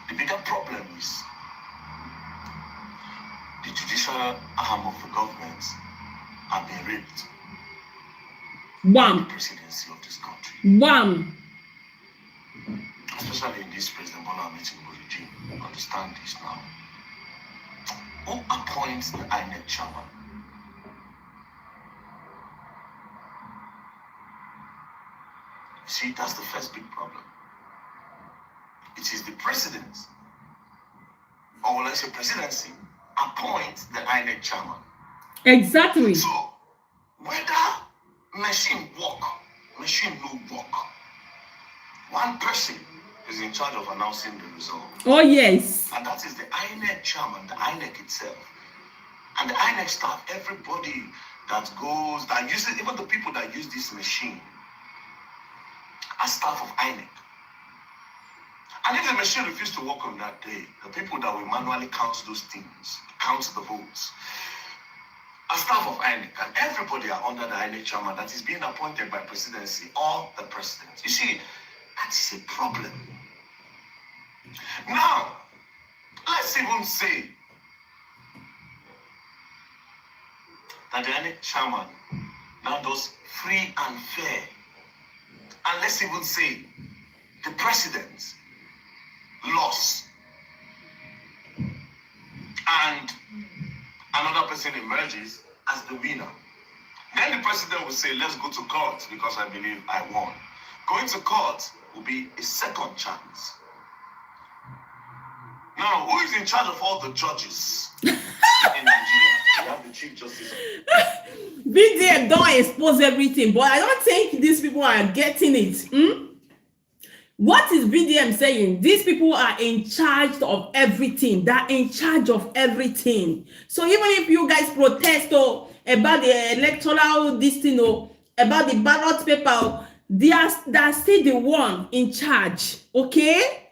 The bigger problem is the judicial arm of the government have been raped. One. The presidency of this country. One. Especially in this President Bola Ahmed Tinubu regime. Understand this now. Who appoints the INEC chairman? See, that's the first big problem. It is the president, or will I say presidency, appoints the INEC chairman. Exactly. So, whether machine work, machine no work, one person is in charge of announcing the result. Oh, yes. And that is the INEC chairman, the INEC itself. And the INEC staff, everybody that goes, that uses, even the people that use this machine are staff of INEC. And if the machine refuses to work on that day, the people that will manually count those things, count the votes, are staff of INEC. And everybody are under the INEC chairman that is being appointed by presidency or the president. You see, that is a problem. Now, let's even say that the INEC chairman now does free and fair. And let's even say the president lost and another person emerges as the winner. Then the president will say, let's go to court because I believe I won. Going to court will be a second chance. Now, who is in charge of all the judges in Nigeria? We have the Chief Justice. BDM don't expose everything, but I don't think these people are getting it. What is BDM saying? These people are in charge of everything. They're in charge of everything. So even if you guys protest about the electoral about the ballot paper, they are still the one in charge. Okay?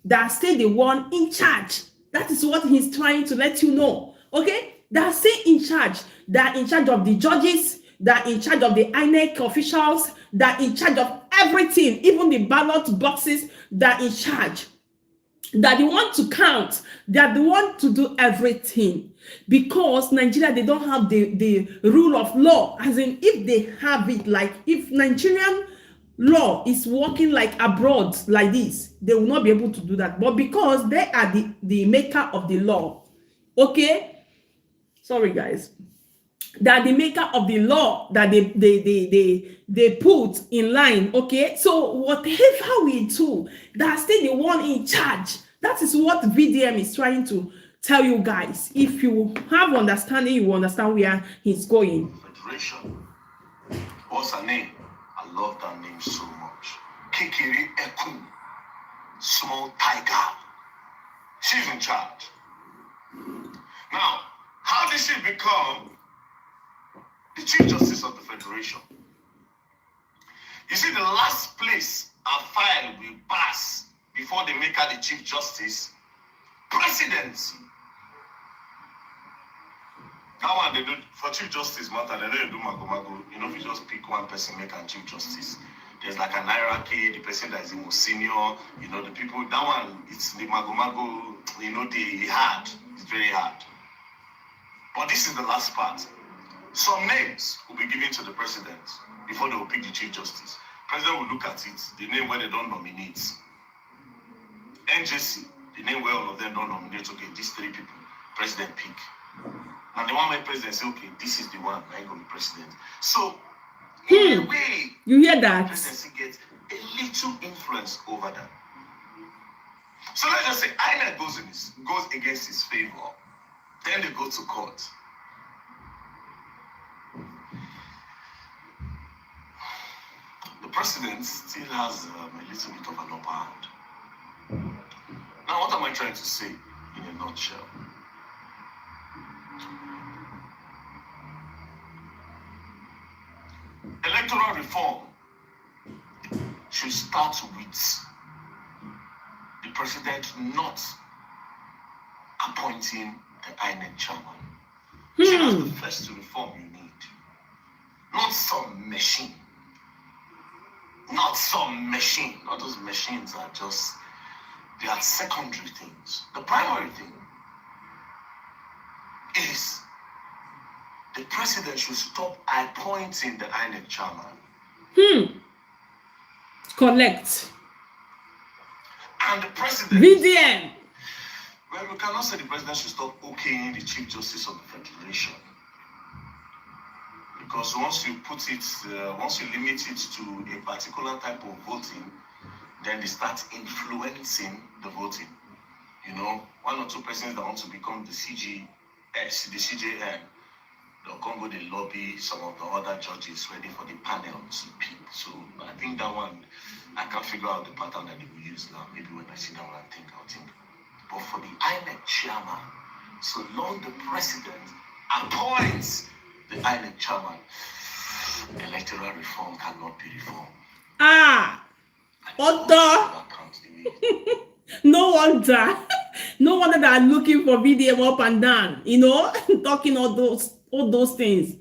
They're still the one in charge. That is what he's trying to let you know. Okay? They're still in charge. They're in charge of the judges. They're in charge of the INEC officials. They're in charge of everything. Even the ballot boxes, they're in charge. that they want to count, that they want to do everything, because Nigeria, they don't have the rule of law. As in, if they have it, like if Nigerian law is working like abroad like this, they will not be able to do that. But because they are the maker of the law, okay, sorry guys, that the maker of the law that they put in line, okay, so whatever we do, that's still the one in charge. That is what VDM is trying to tell you guys. If you have understanding, you understand where he's going. Federation. What's her name? I love that name so much. Kikiri Ekun, small tiger. She's in charge. Now, how did she become the Chief Justice of the Federation? You see, the last place a file will pass before they make her the Chief Justice, presidency. That one they do for Chief Justice matter, they don't do mago. You know, if you just pick one person, make a Chief Justice. There's like an hierarchy, the person that is the most senior, you know, the people, that one, it's the mago, you know, the hard, it's very hard. But this is the last part. Some names will be given to the president before they will pick the Chief Justice. President will look at it, the name where they don't nominate. NJC, the name where all of them don't nominate, okay, these three people, president pick. And the one where president say, okay, this is the one, I'm going to be president. So, in a way, you hear that? The presidency gets a little influence over them. So let's just say INEC goes against his favor. Then they go to court. The president still has a little bit of an upper hand. Now, what am I trying to say in a nutshell? Electoral reform should start with the president not appointing the INEC chairman. See, that's the first reform you need. Not some machine. Not some machine. Not those machines are just, they are secondary things. The primary thing is the president should stop appointing the INEC chairman. Collect. And the president... VDM. Well, we cannot say the president should stop okaying the Chief Justice of the Federation. Because once you put it, once you limit it to a particular type of voting, then they start influencing the voting. You know, one or two persons that want to become the CJN, they'll come go, they lobby some of the other judges ready for the panel to pick. So I think that one, I can't figure out the pattern that they will use now. Maybe when I sit down and think, I'll think. But for the INEC chairman, so long the president appoints the INEC chairman, electoral reform cannot be reformed. No wonder. No wonder that I'm looking for VDM up and down, you know, talking all those things.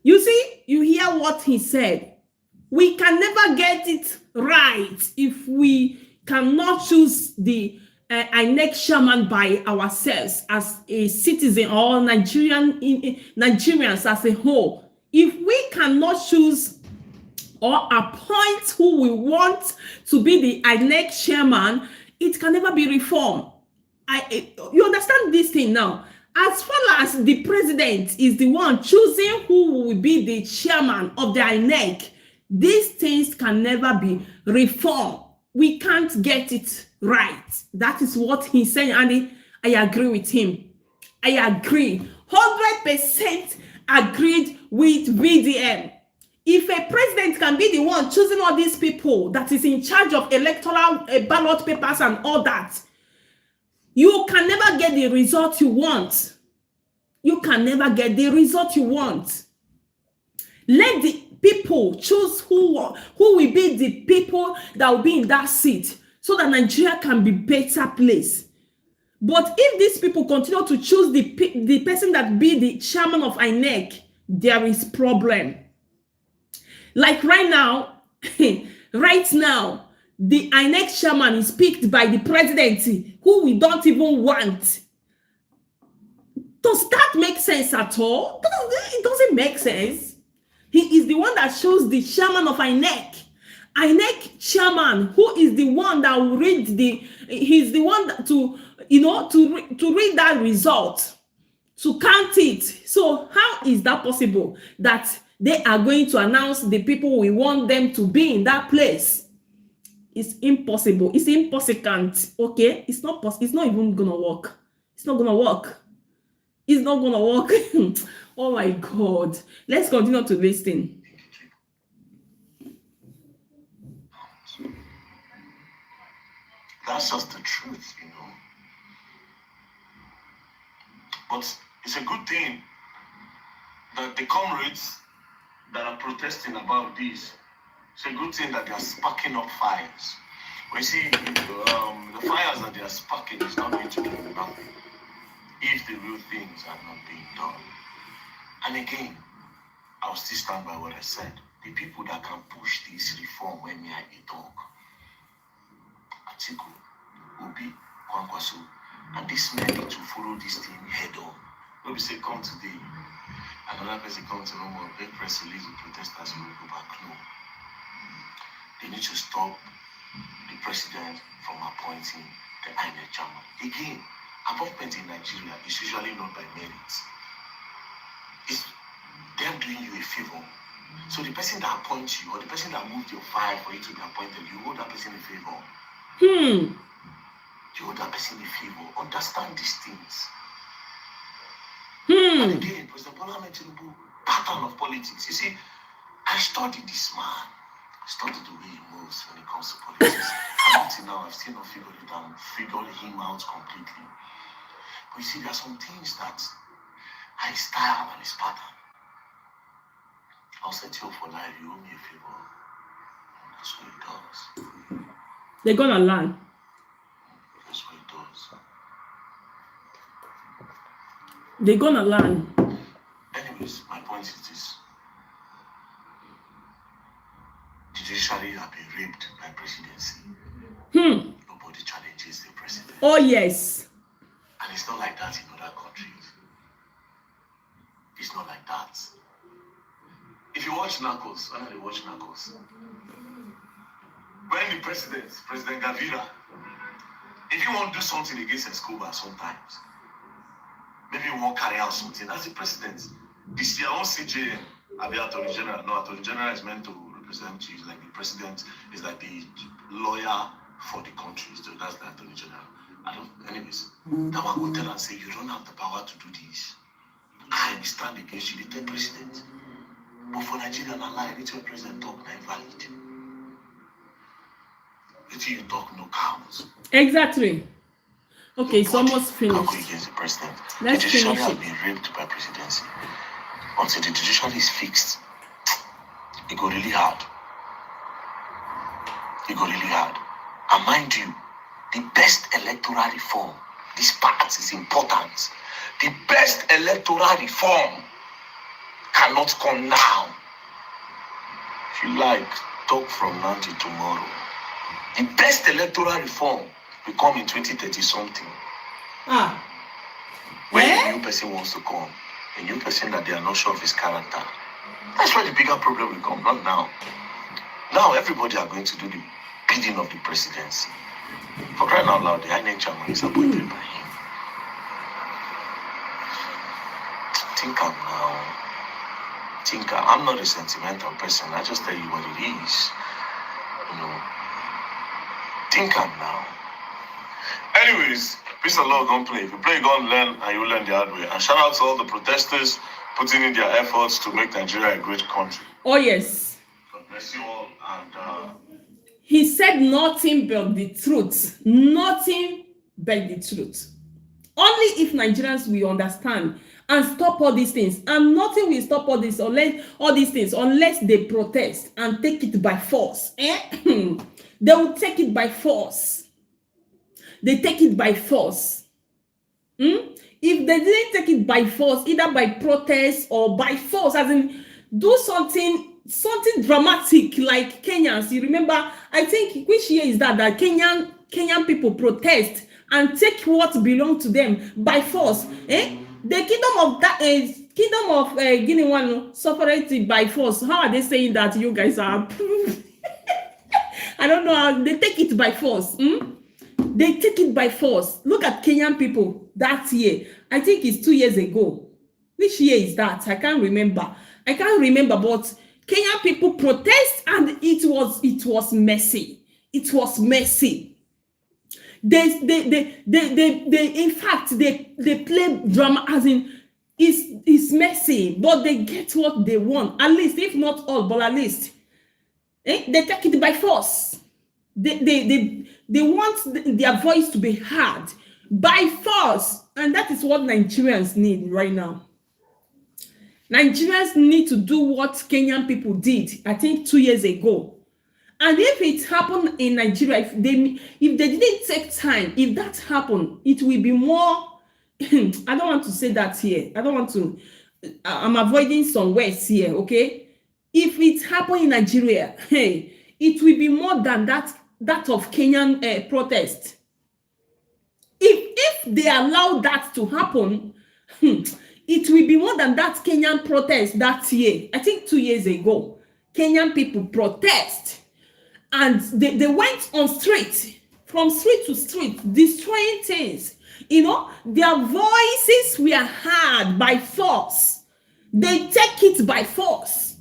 You see, you hear what he said. We can never get it right if we cannot choose the INEC chairman by ourselves as a citizen or Nigerians as a whole. If we cannot choose or appoint who we want to be the INEC chairman, it can never be reformed. You understand this thing now? As far as the president is the one choosing who will be the chairman of the INEC, these things can never be reformed. We can't get it right. That is what he's saying, and I agree with him. I agree. 100% agreed with VDM. If a president can be the one choosing all these people that is in charge of electoral ballot papers and all that, you can never get the result you want. You can never get the result you want. Let the people choose who will be the people that will be in that seat so that Nigeria can be a better place. But if these people continue to choose the person that be the chairman of INEC, there is problem. Like right now, the INEC chairman is picked by the presidency, who we don't even want. Does that make sense at all? It doesn't make sense. He is the one that shows the chairman of INEC. INEC chairman, who is the one that will read he's the one that to read that result, to count it. So how is that possible that they are going to announce the people we want them to be in that place? It's impossible. It's impossible. Okay, it's not possible. It's not even gonna work. It's not gonna work. It's not gonna work. Oh my God. Let's continue to listen. That's just the truth, you know. But it's a good thing that the comrades that are protesting about this, it's a good thing that they are sparking up fires. But you see, the fires that they are sparking is not going to do nothing if the real things are not being done. And again, I'll still stand by what I said. The people that can push this reform when me I talk, Atiku, Obi, Kwankwaso, and this men need to follow this thing head on. When we say come today, another person comes to no more, big press release the protesters will go back. No. They need to stop the president from appointing the INEC chairman. Again, appointment in Nigeria is usually not by merit. It's them doing you a favor. So the person that appoints you, or the person that moved your file for you to be appointed, you owe that person a favor. You owe that person a favor. Understand these things. And again, President Bola Ahmed Tinubu, pattern of politics. You see, I studied this man. I studied the way he moves when it comes to politics. And until now, I've still not figured it out, figured him out completely. But you see, there are some things that are his style and his pattern. I'll set you up for life, you owe me a favor. That's what he does. They're gonna learn. That's what he does. They're gonna learn. Anyways, my point is this. The judiciary have been raped by presidency. Nobody challenges the president. Oh, yes. And it's not like that in other countries. It's not like that. If you watch Narcos, when they watch Narcos, when the President Gavira, if you want to do something against Escobar sometimes, maybe you won't carry out something, as the president, this year, I won't say JM, I'll be Attorney General. No, Attorney General is meant to represent you, like the president is like the lawyer for the country, so that's the Attorney General. Anyways, that one go tell and say, you don't have the power to do this. I stand against you, the president. But for Nigeria, not lie, it's your president talk, not valid. It's you talk, no count. Exactly. Okay, it's almost finished. Can't go against the president. Let's the judiciary finish has been raped by presidency. Until the judiciary is fixed, it go really hard. It go really hard. And mind you, the best electoral reform, this part is important. The best electoral reform cannot come now. If you like, talk from now till tomorrow. The best electoral reform will come in 2030 something. When a new person wants to come, a new person that they are not sure of his character. That's where the bigger problem will come, not now. Now everybody are going to do the bidding of the presidency. For crying out loud, the INEC chairman is appointed by him. Think I'm now. I'm not a sentimental person. I just tell you what it is. You know. Think I'm now. Anyways, peace and love, don't play. If you play, go and learn, and you learn the hard way. And shout out to all the protesters putting in their efforts to make Nigeria a great country. Oh, yes. God bless you all. And he said nothing but the truth. Nothing but the truth. Only if Nigerians will understand and stop all these things, and nothing will stop all these things unless they protest and take it by force. They will take it by force. They take it by force. If they didn't take it by force, either by protest or by force, as in do something something dramatic like Kenyans. You remember, I think, which year is that Kenyan people protest and take what belongs to them by force. The kingdom of that kingdom of Guinea one suffered it by force. How are they saying that you guys are? I don't know how they take it by force. They take it by force. Look at Kenyan people that year. I think it's 2 years ago. Which year is that? I can't remember. But Kenyan people protest and it was messy. It was messy. They in fact they play drama as in it's messy, but they get what they want, at least, if not all, but at least. They take it by force. They want their voice to be heard by force, and that is what Nigerians need right now. Nigerians need to do what Kenyan people did, I think 2 years ago. And if it happened in Nigeria, if they didn't take time, if that happened, it will be more. I don't want to say that here. I'm avoiding some words here, okay? If it happened in Nigeria, hey, it will be more than that of Kenyan protest. If they allow that to happen, it will be more than that Kenyan protest that year. I think 2 years ago, Kenyan people protest. And they went on street, from street to street, destroying things. You know, their voices were heard by force. They take it by force.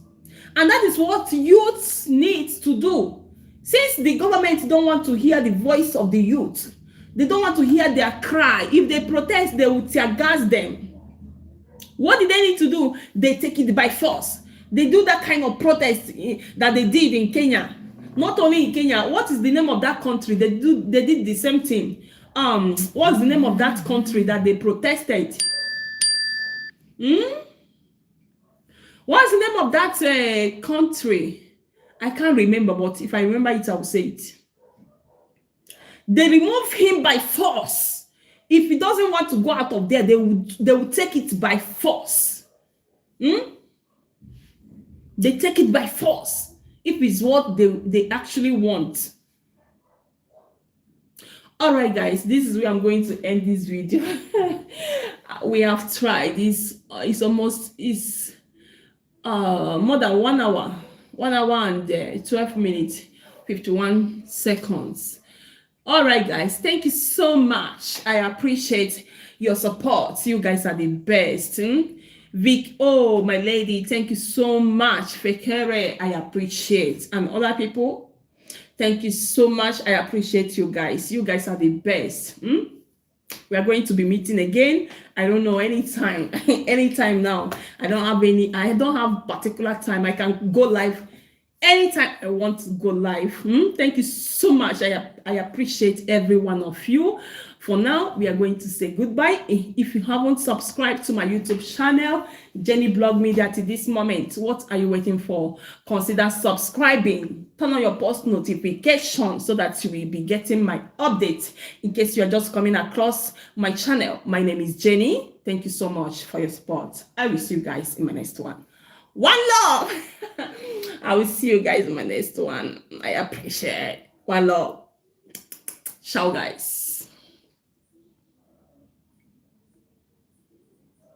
And that is what youths need to do. Since the government don't want to hear the voice of the youth, they don't want to hear their cry. If they protest, they will tear gas them. What did they need to do? They take it by force. They do that kind of protest that they did in Kenya. Not only in Kenya, what is the name of that country? They did the same thing. What's the name of that country that they protested? What's the name of that country? I can't remember, but if I remember it, I will say it. They remove him by force. If he doesn't want to go out of there, they will take it by force. They take it by force. If it's what they actually want. All right, guys, this is where I'm going to end this video. We have tried this. It's more than 1 hour. 1 hour and 12 minutes, 51 seconds. All right, guys, thank you so much. I appreciate your support. You guys are the best. Vic, oh, my lady, thank you so much. Fekere, I appreciate. And other people, thank you so much. I appreciate you guys. You guys are the best. We are going to be meeting again. I don't know, anytime. Anytime now. I don't have particular time. I can go live anytime I want to go live. Thank you so much. I appreciate every one of you. For now, we are going to say goodbye. If you haven't subscribed to my YouTube channel, Jenny Blog Media, to this moment, what are you waiting for? Consider subscribing. Turn on your post notification so that you will be getting my updates. In case you are just coming across my channel, my name is Jenny. Thank you so much for your support. I will see you guys in my next one. One love. I will see you guys in my next one. I appreciate it. One love. Ciao, guys.